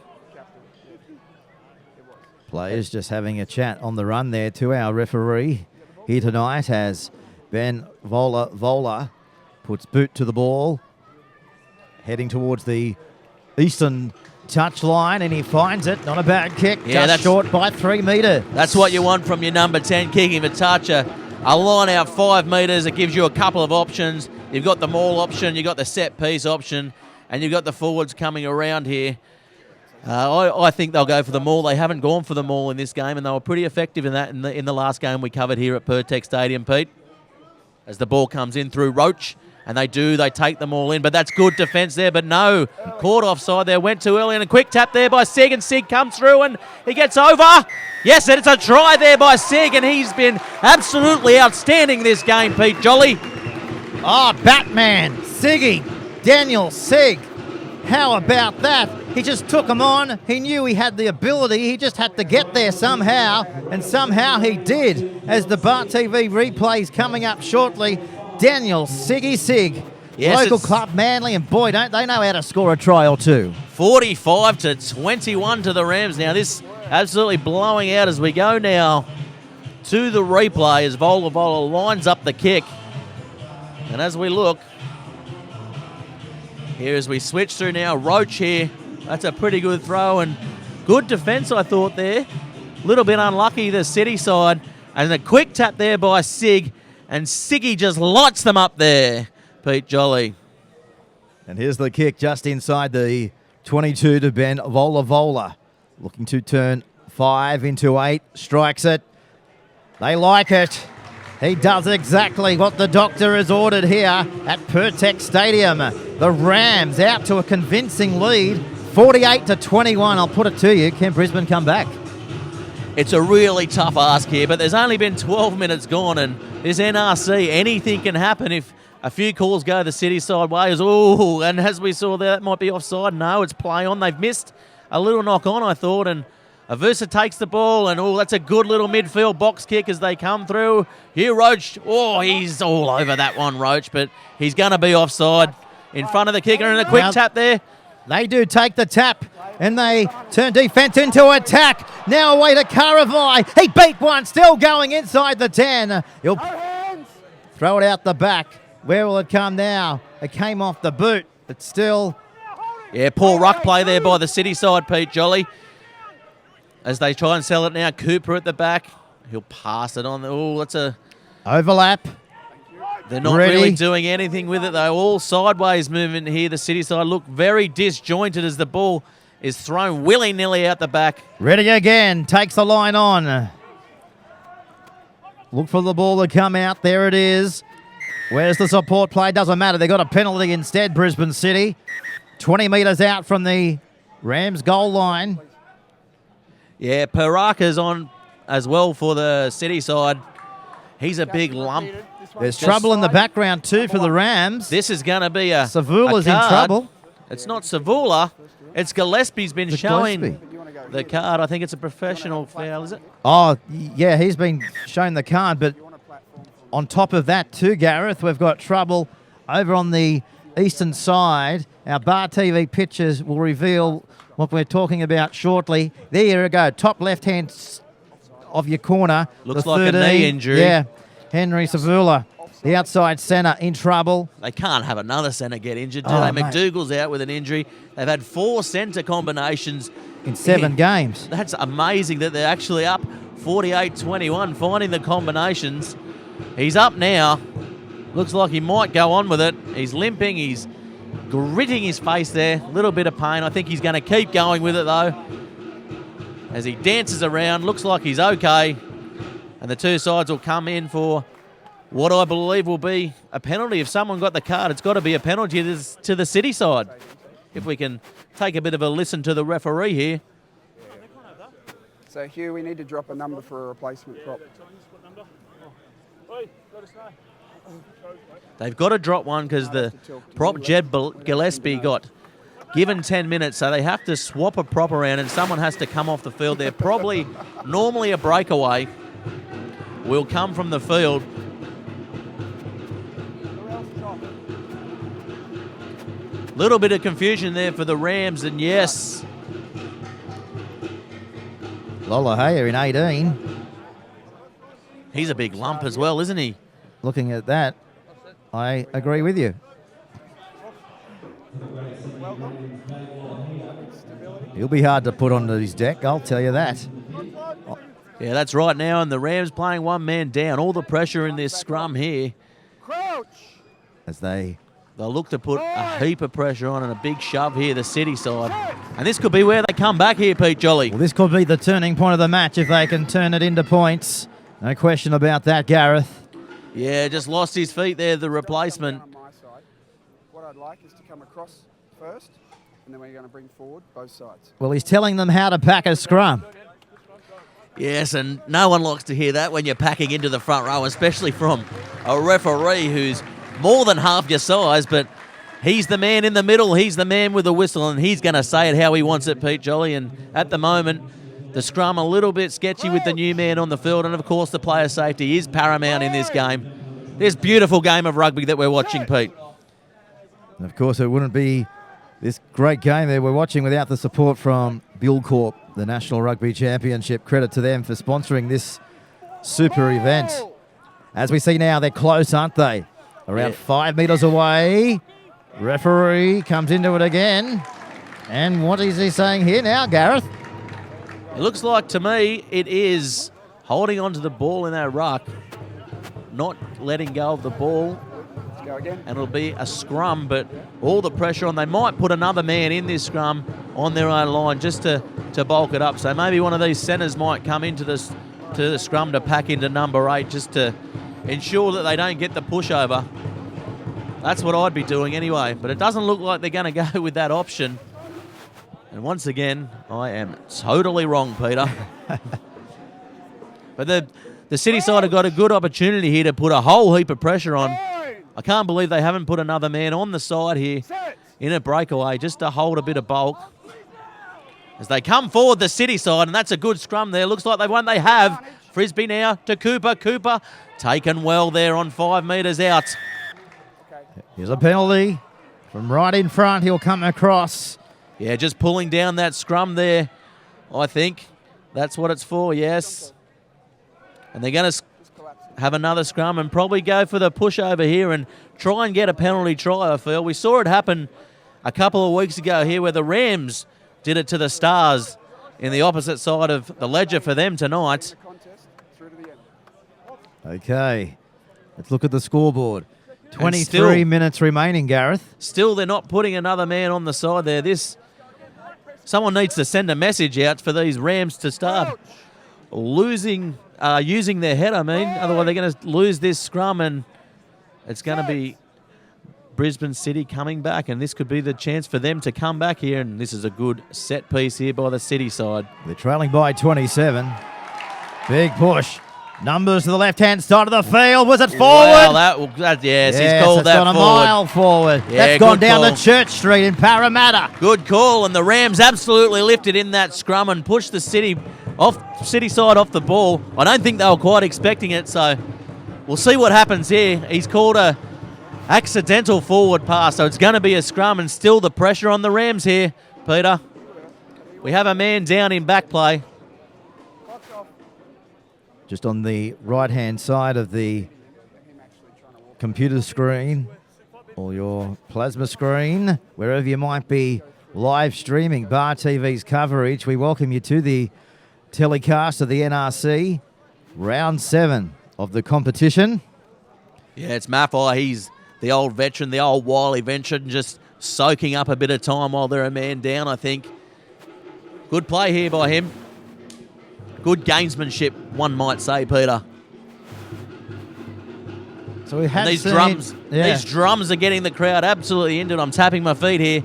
Players just having a chat on the run there to our referee here tonight as Ben Vola puts boot to the ball, heading towards the eastern touch line, and he finds it. Not a bad kick, Yeah, just short by 3 metres. That's what you want from your number 10, kicking for touch. A line out 5 metres. It gives you a couple of options. You've got the maul option, you've got the set piece option, and you've got the forwards coming around here. I think they'll go for the maul. They haven't gone for the maul in this game, and they were pretty effective in that in the last game we covered here at Pertec Stadium, Pete. As the ball comes in through Roach, and they take them all in, but that's good defence there, but no, caught offside there, went too early, and a quick tap there by Sig, and Sig comes through, and he gets over. Yes, and it's a try there by Sig, and he's been absolutely outstanding this game, Pete Jolly. Oh, Batman, Siggy, Daniel Sig. How about that? He just took him on. He knew he had the ability. He just had to get there somehow, and somehow he did. As the Bar TV replay's coming up shortly, Daniel Siggy Sig, yes, local club Manly, and boy, don't they know how to score a try or two. 45-21 to the Rams. Now this absolutely blowing out as we go now to the replay as Vola lines up the kick. And as we look, here as we switch through now, Roach here. That's a pretty good throw and good defence, I thought there. A little bit unlucky, the City side. And a quick tap there by Sig. And Siggy just lights them up there, Pete Jolly. And here's the kick just inside the 22 to Ben Vola. Looking to turn 5 into 8. Strikes it. They like it. He does exactly what the doctor has ordered here at Pertec Stadium. The Rams out to a convincing lead, 48-21. I'll put it to you. Can Brisbane come back? It's a really tough ask here, but there's only been 12 minutes gone, and this NRC, anything can happen if a few calls go the City side ways. Oh, and as we saw there, that might be offside. No, it's play on. They've missed a little knock on, I thought, and Aversa takes the ball, and that's a good little midfield box kick as they come through. Here, Roach. Oh, he's all over that one, Roach, but he's going to be offside in front of the kicker, and a quick tap there. They do take the tap, and they turn defence into attack. Now away to Karavai. He beat one, still going inside the 10. He'll throw it out the back. Where will it come now? It came off the boot, but still. Yeah, poor ruck play there by the City side, Pete Jolly. As they try and sell it now, Cooper at the back. He'll pass it on. Oh, that's a overlap. They're not really doing anything with it, though. All sideways movement here. The City side look very disjointed as the ball is thrown willy-nilly out the back. Ready again. Takes the line on. Look for the ball to come out. There it is. Where's the support play? Doesn't matter. They got a penalty instead, Brisbane City. 20 metres out from the Rams goal line. Yeah, Paraka's on as well for the City side. He's a big lump. There's trouble in the background too for the Rams. This is going to be a Savula's in trouble. It's not Savula. It's Gillespie's been showing the card. I think it's a professional foul, is it? Oh, yeah, he's been shown the card. But on top of that too, Gareth, we've got trouble over on the eastern side. Our Bar TV pictures will reveal what we're talking about shortly. There you go, top left-hand of your corner. Looks like a knee injury. Yeah, Henry Savula, the outside centre, in trouble. They can't have another centre get injured, do they? McDougall's out with an injury. They've had 4 centre combinations in 7 games. That's amazing that they're actually up 48-21, finding the combinations. He's up now. Looks like he might go on with it. He's limping. He's gritting his face there. A little bit of pain. I think he's going to keep going with it, though. As he dances around, looks like he's okay. And the two sides will come in for what I believe will be a penalty. If someone got the card, it's got to be a penalty to the City side. If we can take a bit of a listen to the referee here. So, Hugh, we need to drop a number for a replacement prop. They've got to drop one because the prop Jed Gillespie got given 10 minutes, so they have to swap a prop around and someone has to come off the field. They're probably normally a breakaway will come from the field. Little bit of confusion there for the Rams, and yes. Lolohea in 18. He's a big lump as well, isn't he? Looking at that, I agree with you. He'll be hard to put onto his deck, I'll tell you that. Yeah, that's right now, and the Rams playing 1 man down. All the pressure in this scrum here. As they They'll look to put a heap of pressure on and a big shove here, the City side. And this could be where they come back here, Pete Jolly. Well, this could be the turning point of the match if they can turn it into points. No question about that, Gareth. Yeah, just lost his feet there, the replacement. On my side. What I'd like is to come across first, and then we're going to bring forward both sides. Well, he's telling them how to pack a scrum. Yes, and no one likes to hear that when you're packing into the front row, especially from a referee who's more than half your size, but he's the man in the middle. He's the man with the whistle, and he's going to say it how he wants it, Pete Jolly. And at the moment, the scrum a little bit sketchy with the new man on the field, and of course the player safety is paramount in this game. This beautiful game of rugby that we're watching, Pete. And of course, it wouldn't be this great game that we're watching without the support from Buildcorp, the National Rugby Championship. Credit to them for sponsoring this super event. As we see now, they're close, aren't they? Around 5 metres away. Referee comes into it again. And what is he saying here now, Gareth? It looks like to me it is holding onto the ball in that ruck, not letting go of the ball. Let's go again. And it'll be a scrum, but all the pressure on. They might put another man in this scrum on their own line just to bulk it up. So maybe one of these centres might come into this to the scrum to pack into number 8 just to ensure that they don't get the pushover. That's what I'd be doing anyway, but it doesn't look like they're going to go with that option. And once again, I am totally wrong, Peter. But the City side have got a good opportunity here to put a whole heap of pressure on. I can't believe they haven't put another man on the side here in a breakaway just to hold a bit of bulk. As they come forward, the City side, and that's a good scrum there. Looks like they won. They have. Frisbee now to Cooper. Cooper taken well there on 5 metres out. Here's a penalty from right in front. He'll come across. Yeah, just pulling down that scrum there, I think. That's what it's for, yes. And they're going to have another scrum and probably go for the pushover here and try and get a penalty try, I feel. We saw it happen a couple of weeks ago here where the Rams did it to the Stars in the opposite side of the ledger for them tonight. Okay, let's look at the scoreboard. 23 minutes remaining, Gareth. Still, they're not putting another man on the side there. Someone needs to send a message out for these Rams to start using their head, otherwise they're going to lose this scrum and it's going to be Brisbane City coming back, and this could be the chance for them to come back here, and this is a good set piece here by the City side. They're trailing by 27. Big push. Numbers to the left-hand side of the field. Was it forward? Well, yes, he's called that forward. It's gone a mile forward. Yeah, that's gone down the Church Street in Parramatta. Good call, and the Rams absolutely lifted in that scrum and pushed the City side off the ball. I don't think they were quite expecting it, so we'll see what happens here. He's called a accidental forward pass, so it's going to be a scrum, and still the pressure on the Rams here, Peter. We have a man down in back play. Just on the right-hand side of the computer screen or your plasma screen, wherever you might be live streaming Bar TV's coverage, we welcome you to the telecast of the NRC, round 7 of the competition. Yeah, it's Maffei. He's the old veteran, the old wily veteran, just soaking up a bit of time while they're a man down, I think. Good play here by him. Good gamesmanship, one might say, Peter. So we have these drums are getting the crowd absolutely into it. I'm tapping my feet here.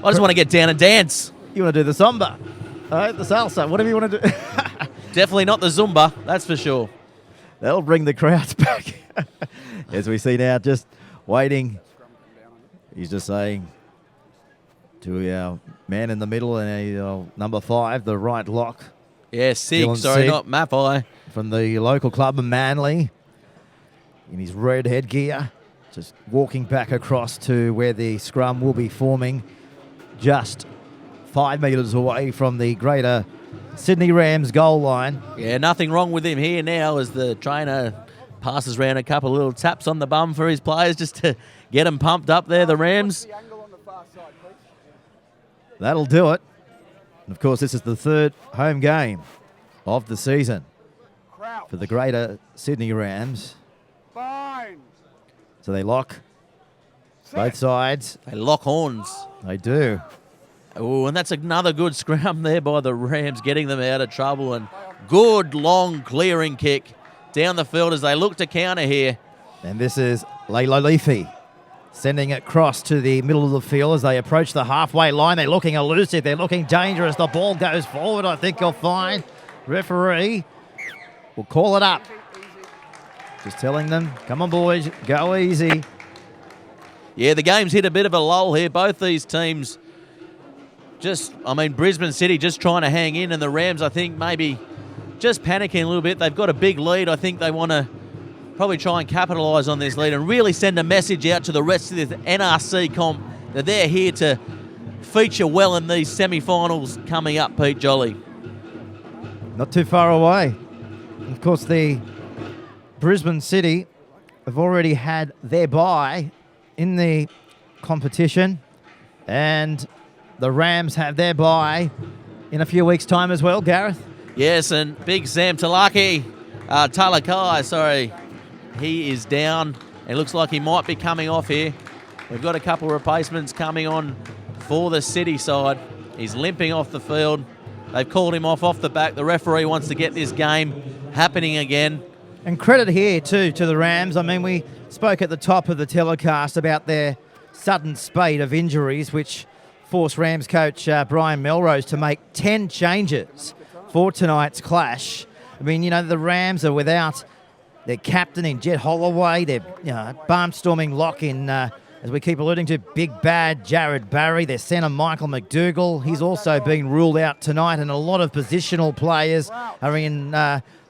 I just want to get down and dance. You want to do the samba, the salsa, whatever you want to do. Definitely not the Zumba, that's for sure. That'll bring the crowds back. As we see now, just waiting. He's just saying to our man in the middle and number 5, the right lock. Yeah, Sig, sorry, not Maffei. From the local club of Manly in his red headgear, just walking back across to where the scrum will be forming, just 5 metres away from the greater Sydney Rams goal line. Yeah, nothing wrong with him here now as the trainer passes around a couple of little taps on the bum for his players just to get them pumped up there, the Rams. That'll do it. And of course, this is the 3rd home game of the season for the greater Sydney Rams. So they lock. Both sides. They lock horns. They do. Oh, and that's another good scrum there by the Rams, getting them out of trouble. And good long clearing kick down the field as they look to counter here. And this is Layla Leafy sending it across to the middle of the field as they approach the halfway line. They're looking elusive. They're looking dangerous. The ball goes forward. I think you'll find referee will call it up. Just telling them, come on, boys, go easy. Yeah, the game's hit a bit of a lull here. Both these teams Brisbane City just trying to hang in, and the Rams, I think, maybe just panicking a little bit. They've got a big lead. I think they want to probably try and capitalise on this lead and really send a message out to the rest of the NRC comp that they're here to feature well in these semi-finals coming up, Pete Jolly. Not too far away. Of course, the Brisbane City have already had their bye in the competition, and the Rams have their bye in a few weeks' time as well, Gareth. Yes, and big Sam Talakai, he is down. It looks like he might be coming off here. We've got a couple of replacements coming on for the City side. He's limping off the field. They've called him off the back. The referee wants to get this game happening again. And credit here, too, to the Rams. I mean, we spoke at the top of the telecast about their sudden spate of injuries, which forced Rams coach Brian Melrose to make 10 changes for tonight's clash. I mean, the Rams are without their captain in Jet Holloway, their barnstorming lock in, as we keep alluding to, big bad Jared Barry, their centre Michael McDougall. He's also been ruled out tonight, and a lot of positional players are in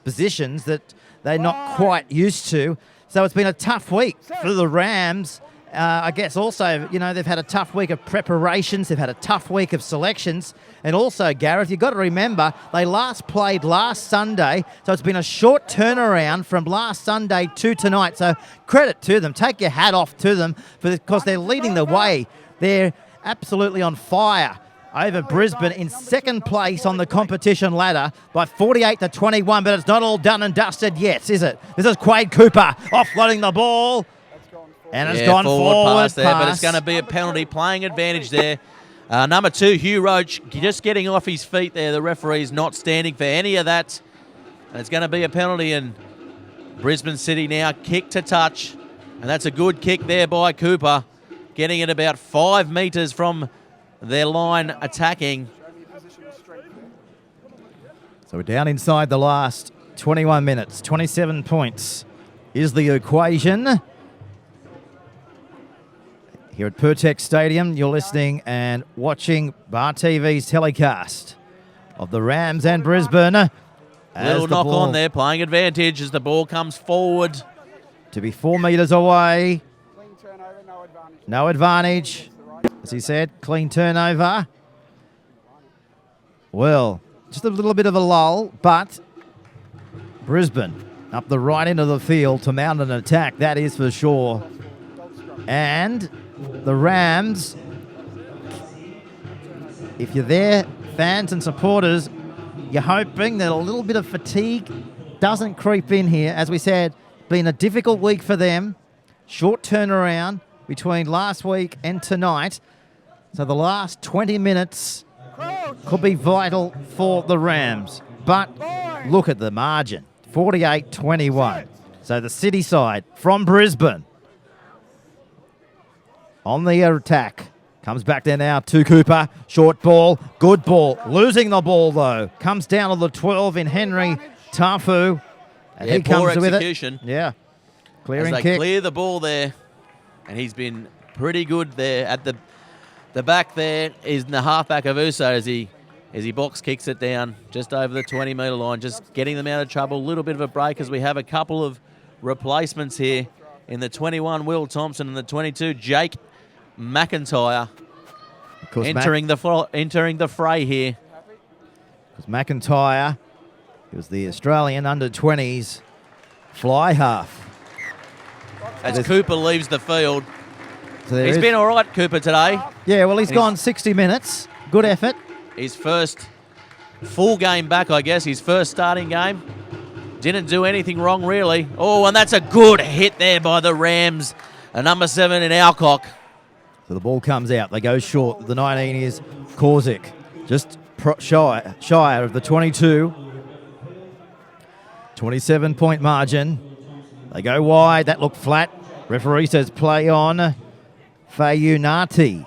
positions that they're not quite used to. So it's been a tough week for the Rams. I guess also, they've had a tough week of preparations. They've had a tough week of selections. And also, Gareth, you've got to remember, they last played last Sunday. So it's been a short turnaround from last Sunday to tonight. So credit to them. Take your hat off to them because they're leading the way. They're absolutely on fire over Brisbane in second place on the competition ladder by 48-21. But it's not all done and dusted yet, is it? This is Quade Cooper offloading the ball. And it's gone forward pass there, but it's going to be a penalty, playing advantage there. Number 2, Hugh Roach, just getting off his feet there. The referee's not standing for any of that. And it's going to be a penalty, and Brisbane City now kick to touch. And that's a good kick there by Cooper, getting it about 5 metres from their line attacking. So we're down inside the last 21 minutes. 27 points is the equation. Here at Pertex Stadium, you're listening and watching Bar TV's telecast of the Rams and Brisbane. Little knock on there, playing advantage as the ball comes forward. To be 4 metres away. Clean turnover, no advantage. No advantage. As he said, clean turnover. Well, just a little bit of a lull, but Brisbane up the right end of the field to mount an attack, that is for sure. And the Rams, if you're there, fans and supporters, you're hoping that a little bit of fatigue doesn't creep in here. As we said, been a difficult week for them. Short turnaround between last week and tonight. So the last 20 minutes could be vital for the Rams. But look at the margin, 48-21. So the City side from Brisbane on the attack. Comes back there now to Cooper. Short ball, good ball. Losing the ball, though. Comes down to the 12 in Henry Tafu. And he comes with execution. it. Yeah. Clearing as they kick. clear the ball there. And he's been pretty good there. At the back there is the halfback of Uso as he box kicks it down just over the 20-metre line. Just getting them out of trouble. A little bit of a break as we have a couple of replacements here. In the 21, Will Thompson, and the 22, Jake McIntyre, entering the fray here. Because McIntyre, he was the Australian under-20s fly half. As Cooper leaves the field. So he's been all right, Cooper, today. Yeah, well, he's gone 60 minutes. Good effort. His first full game back, I guess. His first starting game. Didn't do anything wrong, really. Oh, and that's a good hit there by the Rams. A number 7 in Alcock. So the ball comes out. They go short. The 19 is Korzik. Just shy of the 22. 27-point margin. They go wide. That looked flat. Referee says play on. Fayunati.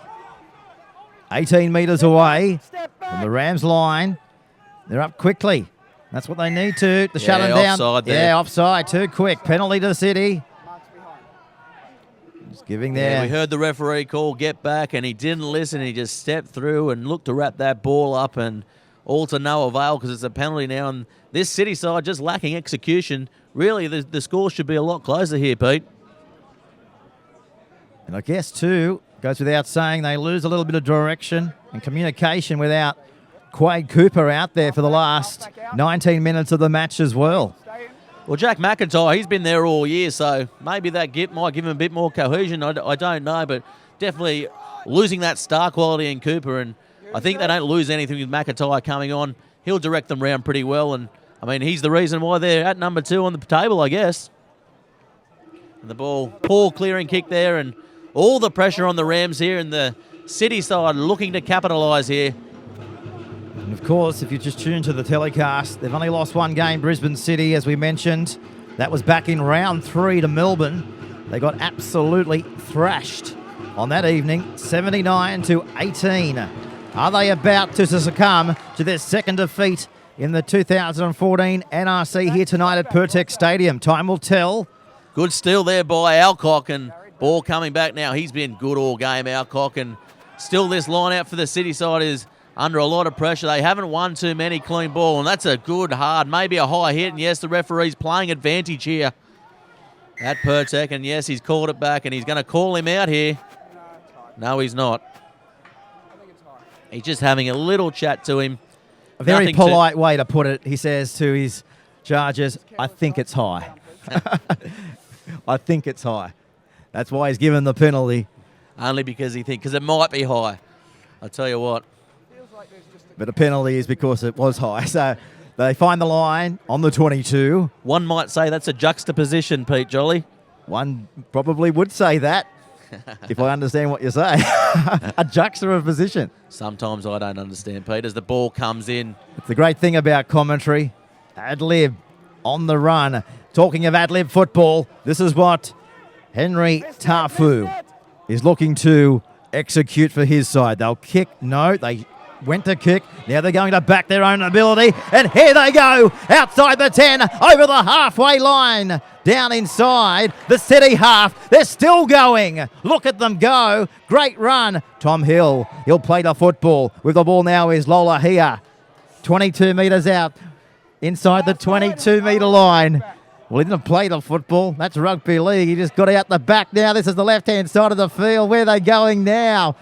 18 metres away from the Rams line. They're up quickly. That's what they need to shut them down. Offside there. Yeah, offside. Too quick. Penalty to the City. Just giving Yeah, we heard the referee call, get back, and he didn't listen. He just stepped through and looked to wrap that ball up, and all to no avail because it's a penalty now. And this City side just lacking execution. Really, the score should be a lot closer here, Pete. And I guess, too, goes without saying, they lose a little bit of direction and communication without Quade Cooper out there for the last 19 minutes of the match as well. Well, Jack McIntyre, he's been there all year, so maybe that might give him a bit more cohesion. I don't know, but definitely losing that star quality in Cooper, and I think they don't lose anything with McIntyre coming on. He'll direct them round pretty well, and, I mean, he's the reason why they're at number 2 on the table, I guess. And the ball, poor clearing kick there, and all the pressure on the Rams here, and the City side looking to capitalise here. And of course, if you just tune to the telecast, they've only lost one game, Brisbane City, as we mentioned. That was back in round 3 to Melbourne. They got absolutely thrashed on that evening, 79-18. Are they about to succumb to their second defeat in the 2014 NRC here tonight at Pertex Stadium? Time will tell. Good steal there by Alcock, and ball coming back now. He's been good all game, Alcock, and still this line out for the City side is under a lot of pressure. They haven't won too many clean ball, and that's a good, hard, maybe a high hit, and yes, the referee's playing advantage here at Pertek, and yes, he's called it back, and he's going to call him out here. No, he's not. He's just having a little chat to him. A very polite way to put it. He says to his charges, I think it's high. I think it's high. That's why he's given the penalty. Only because because it might be high. I'll tell you what. But the penalty is because it was high. So they find the line on the 22. One might say that's a juxtaposition, Pete Jolly. One probably would say that, if I understand what you say. A juxtaposition. Sometimes I don't understand, Pete, as the ball comes in. It's the great thing about commentary. Ad-lib on the run. Talking of ad-lib football, this is what Henry Tafu is looking to execute for his side. They'll kick. No, they went to kick. Now they're going to back their own ability. And here they go. Outside the 10. Over the halfway line. Down inside the City half. They're still going. Look at them go. Great run. Tom Hill. He'll play the football. With the ball now is Lola here. 22 metres out. Inside the 22-metre line. Well, he didn't play the football. That's rugby league. He just got out the back now. This is the left-hand side of the field. Where are they going now?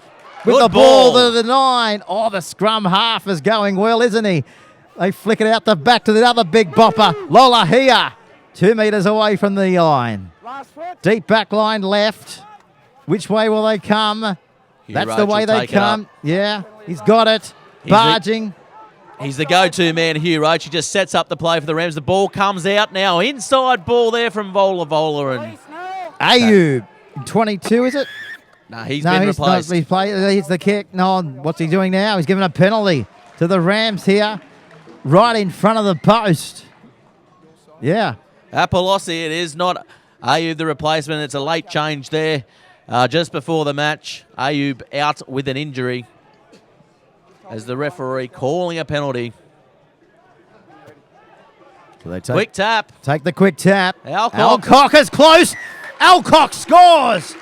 With the ball to the 9. Oh, the scrum half is going well, isn't he? They flick it out the back to the other big bopper. Lola here. 2 metres away from the line. Deep back line left. Which way will they come? That's the way they come. Yeah, he's got it. Barging. He's the go-to man, Hugh Roach. He just sets up the play for the Rams. The ball comes out now. Inside ball there from Vola. And Ayub, 22, is it? No, he's been replaced. He's the kick. No, what's he doing now? He's giving a penalty to the Rams here, right in front of the post. Yeah. Apolossi, it is not Ayub the replacement. It's a late change there just before the match. Ayub out with an injury as the referee calling a penalty. So they quick tap. Take the quick tap. Alcock is close. Alcock scores.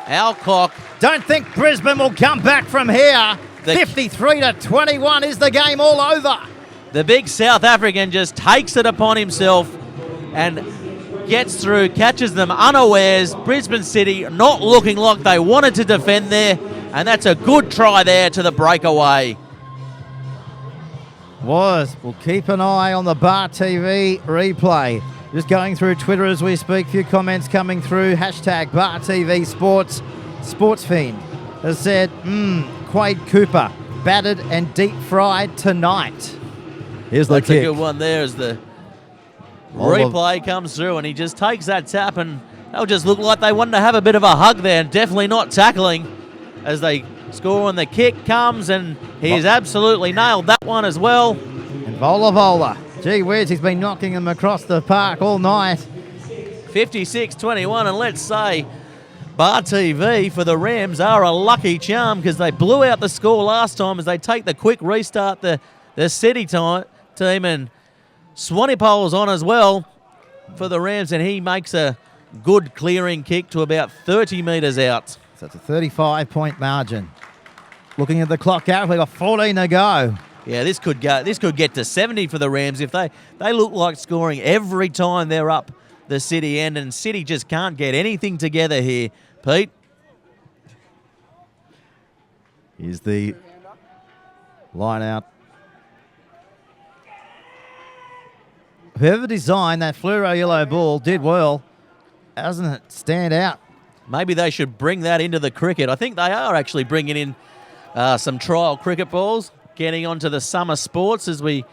Alcock. Don't think Brisbane will come back from here. 53-21 is the game all over. The big South African just takes it upon himself and gets through, catches them unawares. Brisbane City not looking like they wanted to defend there, and that's a good try there to the breakaway. We'll keep an eye on the Bar TV replay. Just going through Twitter as we speak. Few comments coming through. Hashtag Bar TV Sports. Sportsfiend has said, Quade Cooper battered and deep fried tonight. Here's the kick. That's a good one there as the replay comes through, and he just takes that tap, and they'll just look like they wanted to have a bit of a hug there, and definitely not tackling. as they score, and the kick comes, and he's absolutely nailed that one as well. And Vola. Gee whiz, he's been knocking them across the park all night. 56-21, and let's say Bar TV for the Rams are a lucky charm because they blew out the score last time as they take the quick restart, the City team, and Swanepoel's on as well for the Rams, and he makes a good clearing kick to about 30 metres out. So it's a 35-point margin. Looking at the clock, Gareth, we've got 14 to go. Yeah, this could get to 70 for the Rams if they look like scoring every time they're up the City end, and City just can't get anything together here, Pete. Here's the line out. Whoever designed that fluoro yellow ball did well. Doesn't it stand out? Maybe they should bring that into the cricket. I think they are actually bringing in some trial cricket balls, getting onto the summer sports as we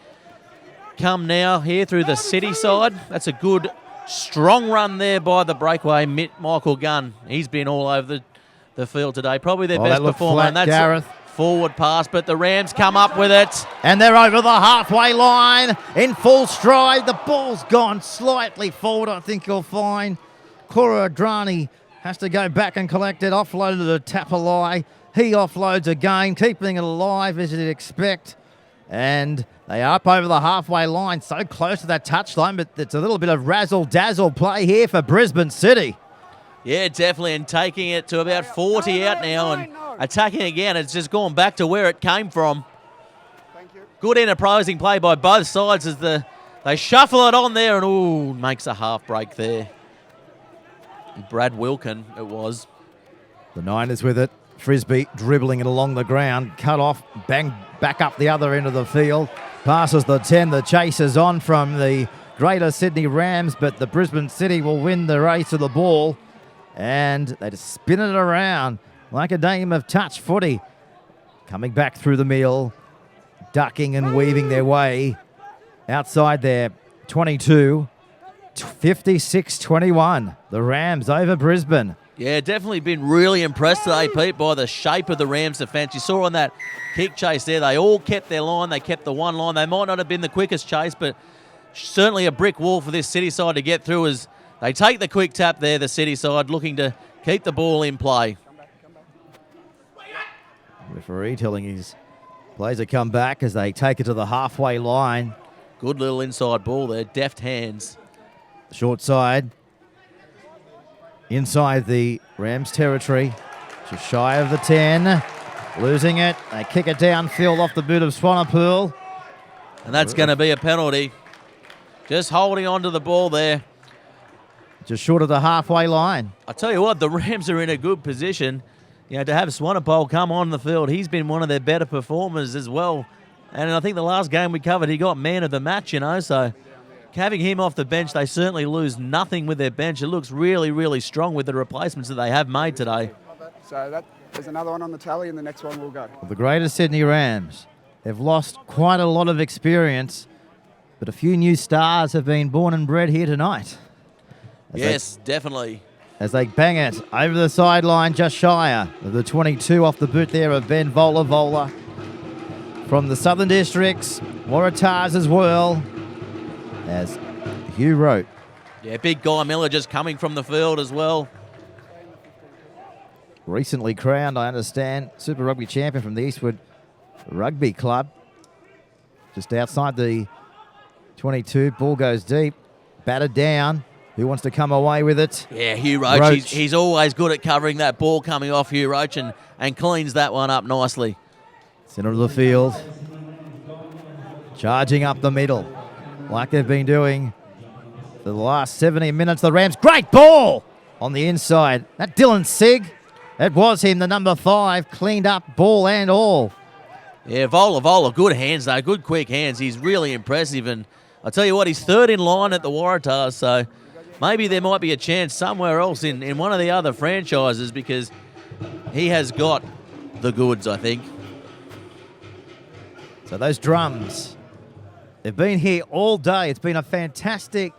come now here through the City side. That's a good, strong run there by the breakaway, Michael Gunn. He's been all over the field today. Probably their best performer. Flat, and that's Gareth. Forward pass, but the Rams come up with it. And they're over the halfway line in full stride. The ball's gone slightly forward, I think you'll find. Cora Adrani has to go back and collect it. Offloaded to Tapalai. He offloads again, keeping it alive as you'd expect. And they are up over the halfway line, so close to that touchline, but it's a little bit of razzle-dazzle play here for Brisbane City. Yeah, definitely, and taking it to about 40 out now and attacking again. It's just gone back to where it came from. Good enterprising play by both sides as they shuffle it on there, and makes a half break there. Brad Wilkin it was. The Niners with it. Frisbee dribbling it along the ground. Cut off, bang, back up the other end of the field. Passes the 10. The chase is on from the Greater Sydney Rams, but the Brisbane City will win the race to the ball. And they just spin it around like a game of touch footy. Coming back through the middle, ducking and weaving their way outside there. 22, 56-21. The Rams over Brisbane. Yeah, definitely been really impressed today, Pete, by the shape of the Rams defence. You saw on that kick chase there, they all kept their line. They kept the one line. They might not have been the quickest chase, but certainly a brick wall for this City side to get through as they take the quick tap there, the City side, looking to keep the ball in play. Referee telling his players to come back as they take it to the halfway line. Good little inside ball there, deft hands. Short side. Inside the Rams territory. Just shy of the 10. Losing it. They kick it downfield off the boot of Swanepoel. And that's going to be a penalty. Just holding on to the ball there. Just short of the halfway line. I tell you what, the Rams are in a good position. You know, to have Swanepoel come on the field, he's been one of their better performers as well. And I think the last game we covered, he got man of the match, you know. So having him off the bench, they certainly lose nothing with their bench. It looks really, really strong with the replacements that they have made today. So there's another one on the tally, and the next one will go. Well, the Greater Sydney Rams, they've lost quite a lot of experience, but a few new stars have been born and bred here tonight. Yes, definitely. As they bang it over the sideline, just shy of the 22 off the boot there of Ben Vola. From the Southern Districts, Waratahs as well, as Hugh wrote. Yeah, big Guy Miller just coming from the field as well. Recently crowned, I understand, Super Rugby champion from the Eastwood Rugby Club. Just outside the 22, ball goes deep, battered down. Who wants to come away with it? Yeah, Hugh Roach. He's always good at covering that ball coming off Hugh Roach and cleans that one up nicely. Centre of the field. Charging up the middle like they've been doing for the last 70 minutes. The Rams, great ball on the inside. That Dylan Sigg, it was him, the number 5, cleaned up ball and all. Yeah, Vola, good hands though, good quick hands. He's really impressive, and I tell you what, he's third in line at the Waratahs, so maybe there might be a chance somewhere else in one of the other franchises because he has got the goods, I think. So those drums, they've been here all day. It's been a fantastic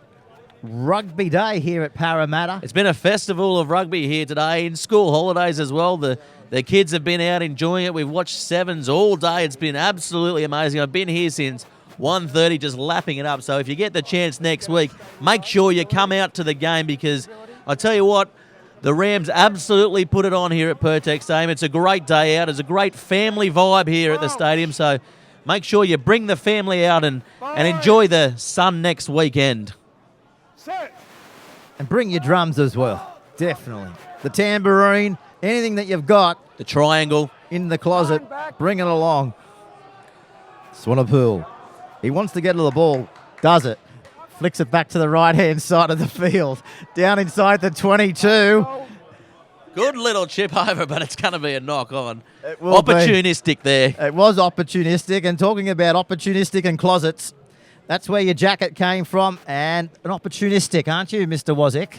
rugby day here at Parramatta. It's been a festival of rugby here today, in school holidays as well. The The kids have been out enjoying it. We've watched sevens all day. It's been absolutely amazing. I've been here since 1:30 just lapping it up. So if you get the chance next week, make sure you come out to the game because I tell you what, the Rams absolutely put it on here at Pertex Stadium. It's a great day out. It's a great family vibe here at the stadium. So make sure you bring the family out and enjoy the sun next weekend. And bring your drums as well. Definitely. The tambourine, anything that you've got. The triangle. In the closet. Bring it along. Swanepoel. He wants to get to the ball. Does it. Flicks it back to the right-hand side of the field. Down inside the 22. Good little chip over, but it's going to be a knock on. Opportunistic there. It was opportunistic. And talking about opportunistic and closets, that's where your jacket came from. And an opportunistic, aren't you, Mr. Wozik?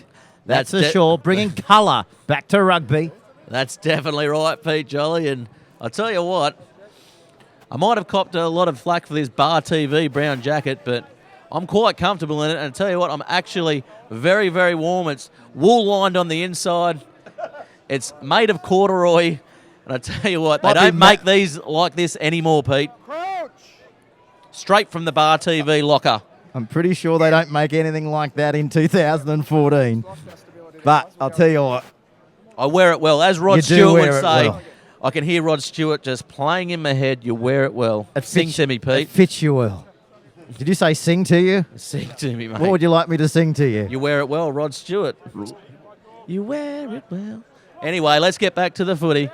That's for sure. Bringing colour back to rugby. That's definitely right, Pete Jolly. And I'll tell you what, I might have copped a lot of flack for this Bar TV brown jacket, but I'm quite comfortable in it. And I'll tell you what, I'm actually very, very warm. It's wool-lined on the inside. It's made of corduroy. And I tell you what, they don't make these like this anymore, Pete. Straight from the Bar TV locker. I'm pretty sure they don't make anything like that in 2014. But I'll tell you what. I wear it well. As Rod Stewart would say, I can hear Rod Stewart just playing in my head, you wear it well. Sing to me, Pete. It fits you well. Did you say sing to you? Sing to me, mate. What would you like me to sing to you? You wear it well, Rod Stewart. You wear it well. Anyway, let's get back to the footy.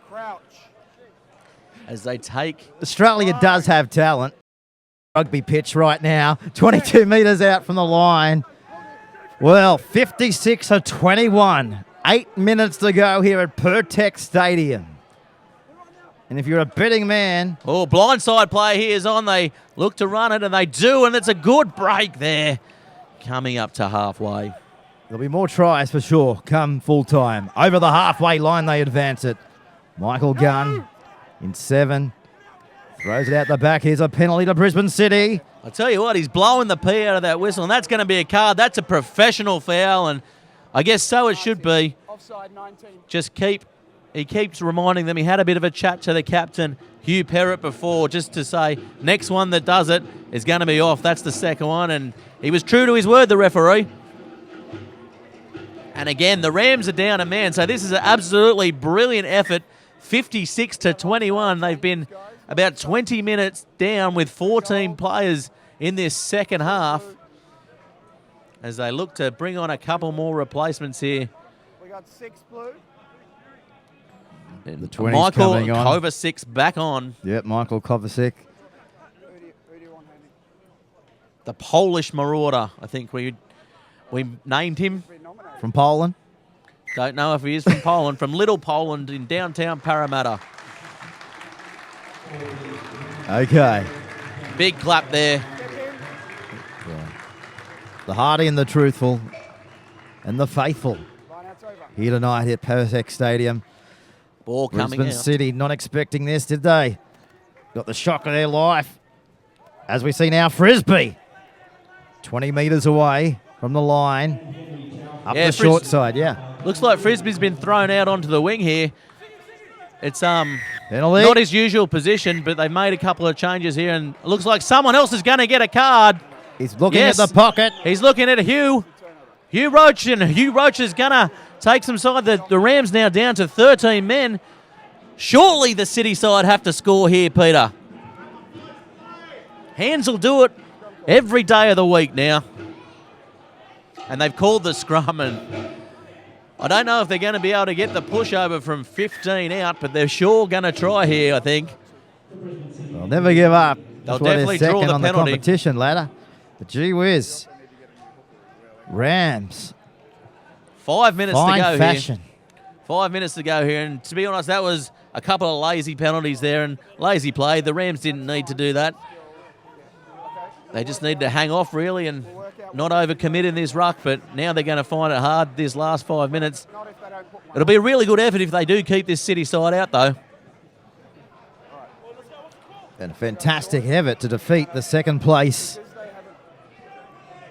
Crouch. As they take... Australia does have talent. Rugby pitch right now. 22 metres out from the line. Well, 56-21. 8 minutes to go here at Pertex Stadium. And if you're a betting man... Oh, blindside play here is on. They look to run it, and they do, and it's a good break there. Coming up to halfway. There'll be more tries for sure come full time. Over the halfway line, they advance it. Michael Gunn in 7. Throws it out the back. Here's a penalty to Brisbane City. I tell you what, he's blowing the pee out of that whistle, and that's going to be a card. That's a professional foul, and I guess so it should be. Offside 19. He keeps reminding them. He had a bit of a chat to the captain, Hugh Perrott, before, just to say, next one that does it is going to be off. That's the second one, and he was true to his word, the referee. And again, the Rams are down a man, so this is an absolutely brilliant effort. 56-21. They've been about 20 minutes down with 14 players in this second half as they look to bring on a couple more replacements here. We got 6 blue. The 20's Michael coming on. Kovacic back on. Yep, Michael Kovacic. Who do you want, Handy? The Polish Marauder, I think we named him. From Poland? Don't know if he is from Poland. From Little Poland in downtown Parramatta. Okay. Big clap there. Yeah. The hardy and the truthful and the faithful here tonight at Pertex Stadium. Ball coming Brisbane out. City not expecting this, did they? Got the shock of their life. As we see now, Frisbee. 20 metres away from the line. Up the short side, yeah. Looks like Frisbee's been thrown out onto the wing here. It's penalty. Not his usual position, but they've made a couple of changes here, and it looks like someone else is going to get a card. He's looking at the pocket. He's looking at Hugh Roach, and Hugh Roach is going to take some side. The Rams now down to 13 men. Surely the City side have to score here, Peter. Hands will do it every day of the week now. And they've called the scrum, and I don't know if they're going to be able to get the pushover from 15 out, but they're sure going to try here, I think. They'll never give up. They'll That's why definitely they're draw second the on penalty. the competition ladder. But gee whiz. Rams. 5 minutes to go fashion. here. 5 minutes to go here, and to be honest, that was a couple of lazy penalties there and lazy play. The Rams didn't need to do that. They just need to hang off, really, and not overcommit in this ruck, but now they're going to find it hard this last 5 minutes. It'll be a really good effort if they do keep this City side out, though. And a fantastic effort to defeat the second place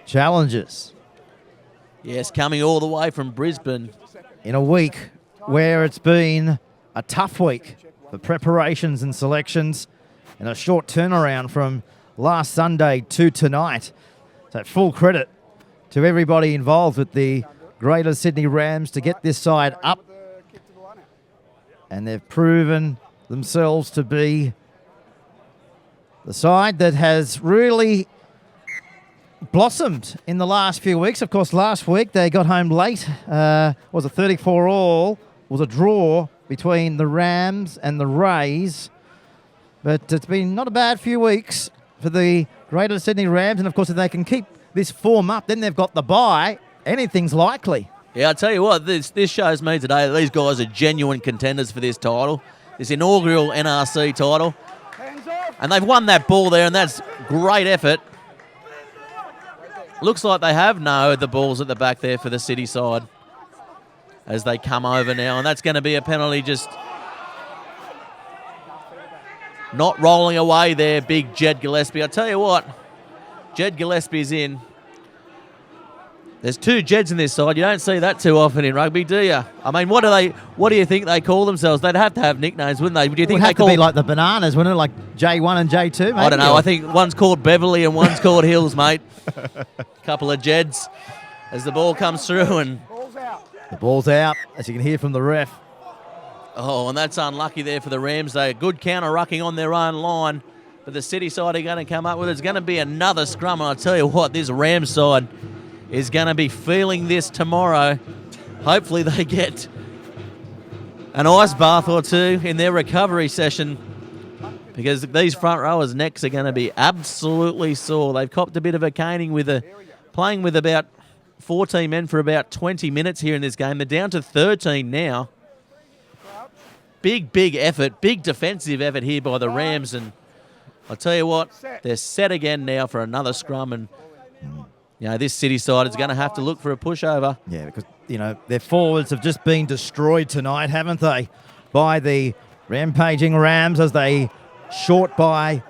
challengers. Yes, coming all the way from Brisbane. In a week where it's been a tough week for preparations and selections and a short turnaround from last Sunday to tonight. So full credit to everybody involved with the Greater Sydney Rams to get this side up. And they've proven themselves to be the side that has really blossomed in the last few weeks. Of course, last week they got home late. Was a 34-all. Was a draw between the Rams and the Rays. But it's been not a bad few weeks for the Greater Sydney Rams. And, of course, if they can keep this form up, then they've got the bye. Anything's likely. Yeah, I'll tell you what, this shows me today that these guys are genuine contenders for this title, this inaugural NRC title. And they've won that ball there, and that's great effort. Looks like they have the balls at the back there for the City side as they come over now. And that's going to be a penalty, just not rolling away there, big Jed Gillespie. I tell you what, Jed Gillespie's in. There's two Jeds in this side. You don't see that too often in rugby, do you? I mean, what do you think they call themselves? They'd have to have nicknames, wouldn't they? Do you think it would have to be like the Bananas, wouldn't it? Like J1 and J2, maybe? I don't know. I think one's called Beverly and one's called Hills, mate. Couple of Jeds as the ball comes through and the ball's out, as you can hear from the ref. Oh, and that's unlucky there for the Rams. They good counter-rucking on their own line, but the City side are going to come up with it. It's going to be another scrum, and I tell you what, this Rams side is going to be feeling this tomorrow. Hopefully they get an ice bath or two in their recovery session, because these front rowers' necks are going to be absolutely sore. They've copped a bit of a caning playing with about 14 men for about 20 minutes here in this game. They're down to 13 now. Big effort, big defensive effort here by the Rams, and I'll tell you what, they're set again now for another scrum, and this City side is going to have to look for a pushover. Yeah, because, their forwards have just been destroyed tonight, haven't they, by the rampaging Rams as they short by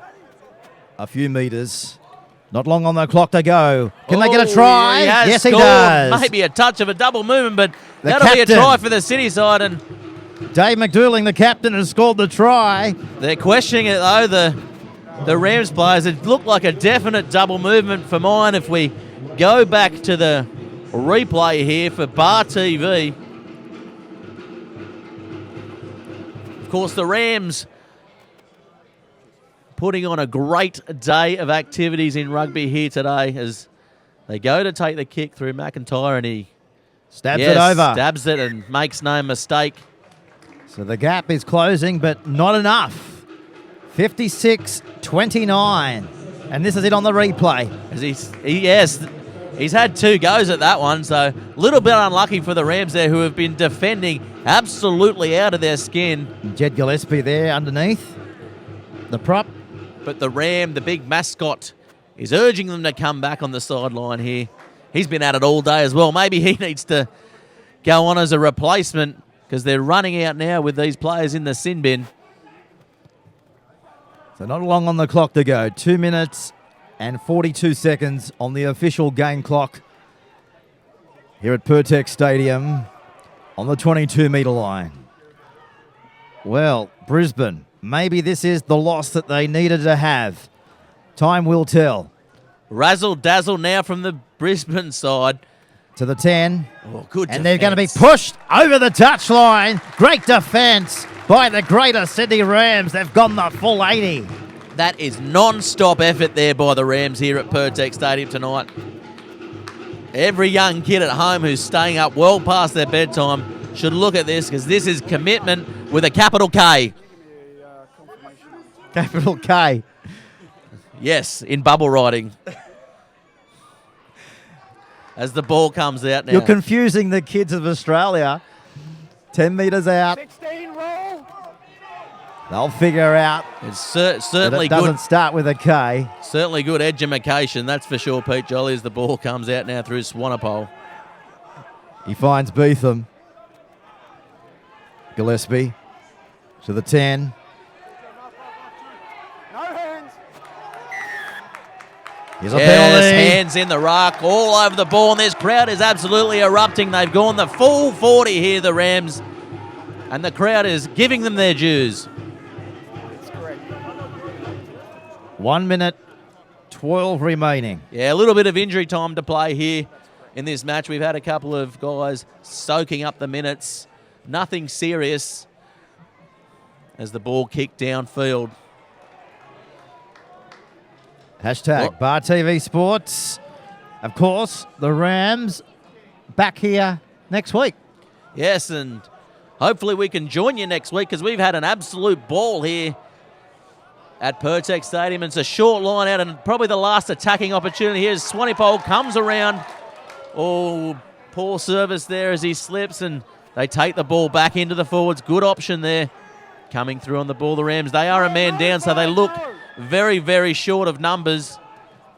a few metres. Not long on the clock to go. Can they get a try? Yes, he does. Maybe a touch of a double movement, but that'll be a try for the City side. And Dave McDouling, the captain, has scored the try. They're questioning it, though, the Rams players. It looked like a definite double movement for mine. If we go back to the replay here for Bar TV, of course, the Rams putting on a great day of activities in rugby here today as they go to take the kick through McIntyre, and he stabs it over. Stabs it and makes no mistake. So the gap is closing, but not enough. 56-29. And this is it on the replay. He's had two goes at that one, so a little bit unlucky for the Rams there, who have been defending absolutely out of their skin. Jed Gillespie there underneath the prop. But the Ram, the big mascot, is urging them to come back on the sideline here. He's been at it all day as well. Maybe he needs to go on as a replacement, because they're running out now with these players in the sin bin. So not long on the clock to go. 2 minutes and 42 seconds on the official game clock here at Pertex Stadium on the 22-metre line. Well, Brisbane, maybe this is the loss that they needed to have. Time will tell. Razzle-dazzle now from the Brisbane side. To the 10. Oh, good defense. And they're going to be pushed over the touchline. Great defence by the Greater Sydney Rams. They've gone the full 80. That is non-stop effort there by the Rams here at Pertex Stadium tonight. Every young kid at home who's staying up well past their bedtime should look at this, because this is commitment with a capital K. Capital K. Yes, in bubble writing. As the ball comes out now. You're confusing the kids of Australia. 10 metres out. 16 roll. They'll figure out. It's certainly it doesn't good. Start with a K. Certainly good edumacation, that's for sure, Pete Jolly, as the ball comes out now through Swanepoel. He finds Beetham. Gillespie to the 10. Here's a penalty. Hands in the ruck, all over the ball, and this crowd is absolutely erupting. They've gone the full 40 here, the Rams. and the crowd is giving them their dues. That's correct. 1 minute, 12 remaining. Yeah, a little bit of injury time to play here in this match. We've had a couple of guys soaking up the minutes. Nothing serious as the ball kicked downfield. Hashtag Bar TV Sports. Of course, the Rams back here next week. Yes, and hopefully we can join you next week because we've had an absolute ball here at Pertex Stadium. It's a short line out and probably the last attacking opportunity here as Swanepoel comes around. Oh, poor service there as he slips, and they take the ball back into the forwards. Good option there coming through on the ball. The Rams, they are a man down, so they look very, very short of numbers.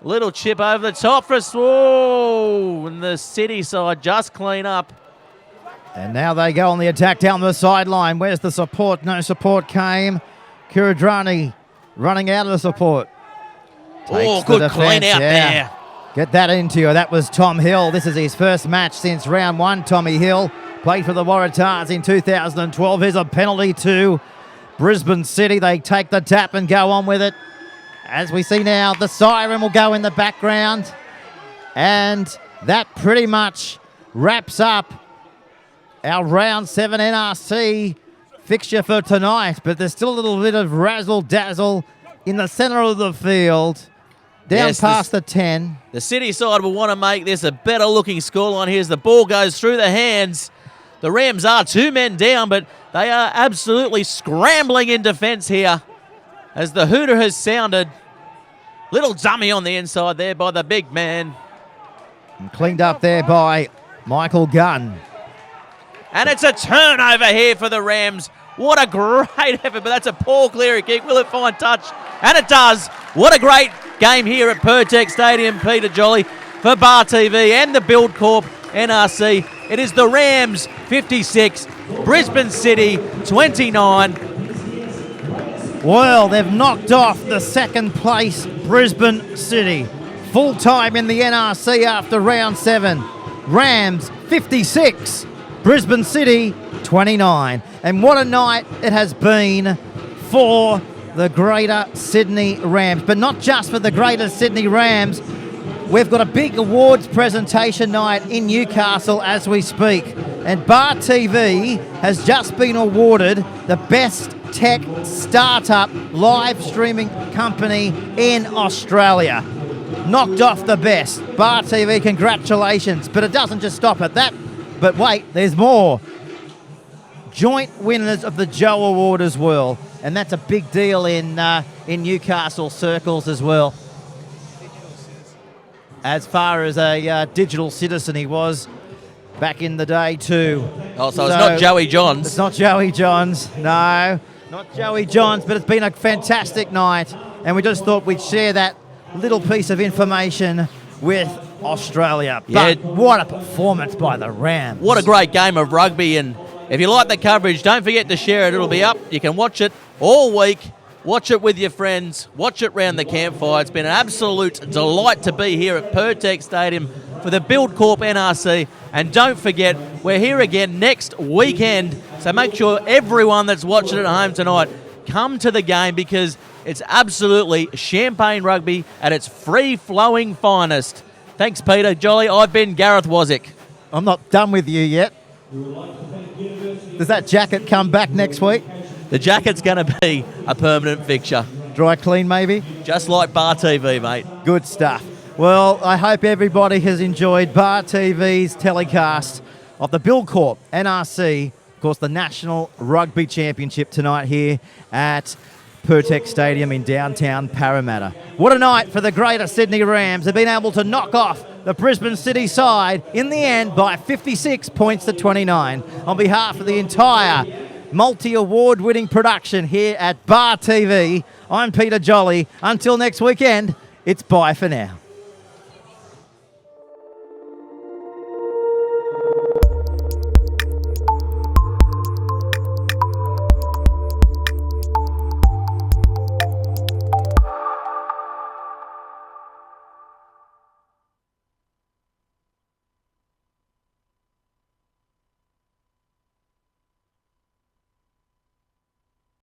Little chip over the top for us. Whoa, and the City side just clean up. And now they go on the attack down the sideline. Where's the support? No support came. Kiradrani running out of the support. Oh, good clean out there. Get that into you. That was Tom Hill. This is his first match since round one. Tommy Hill played for the Waratahs in 2012. Here's a penalty to Brisbane City. They take the tap and go on with it. As we see now, the siren will go in the background. And that pretty much wraps up our round 7 NRC fixture for tonight. But there's still a little bit of razzle-dazzle in the centre of the field. Down past the 10. The City side will want to make this a better-looking scoreline here as the ball goes through the hands. The Rams are 2 men down, but they are absolutely scrambling in defence here as the hooter has sounded. Little dummy on the inside there by the big man. And cleaned up there by Michael Gunn. And it's a turnover here for the Rams. What a great effort, but that's a poor clear kick. Will it find touch? And it does. What a great game here at Pertex Stadium, Peter Jolly, for Bar TV and the Build Corp NRC. It is the Rams 56, Brisbane City 29. Well, they've knocked off the second place Brisbane City. Full time in the NRC after round 7. Rams 56, Brisbane City 29. And what a night it has been for the Greater Sydney Rams. But not just for the Greater Sydney Rams. We've got a big awards presentation night in Newcastle as we speak. And Bar TV has just been awarded the Best Tech Startup live streaming company in Australia. Knocked off the best. Bar TV, congratulations. But it doesn't just stop at that. But wait, there's more. Joint winners of the Joe Award as well. And that's a big deal in Newcastle circles as well. As far as a digital citizen he was back in the day too. Oh, so it's not Joey Johns. It's not Joey Johns, no. Not Joey Johns, but it's been a fantastic night. And we just thought we'd share that little piece of information with Australia. Yeah. But what a performance by the Rams. What a great game of rugby. And if you like the coverage, don't forget to share it. It'll be up. You can watch it all week. Watch it with your friends. Watch it round the campfire. It's been an absolute delight to be here at Pertex Stadium for the Build Corp NRC. And don't forget, we're here again next weekend. So make sure everyone that's watching at home tonight come to the game because it's absolutely champagne rugby at its free-flowing finest. Thanks, Peter Jolly. I've been Gareth Wozick. I'm not done with you yet. Does that jacket come back next week? The jacket's going to be a permanent fixture. Dry clean, maybe? Just like Bar TV, mate. Good stuff. Well, I hope everybody has enjoyed Bar TV's telecast of the Build Corp NRC, of course, the National Rugby Championship tonight here at Pertex Stadium in downtown Parramatta. What a night for the Greater Sydney Rams. They've been able to knock off the Brisbane City side in the end by 56 points to 29. On behalf of the entire multi-award winning production here at Bar TV, I'm Peter Jolly. Until next weekend, it's bye for now.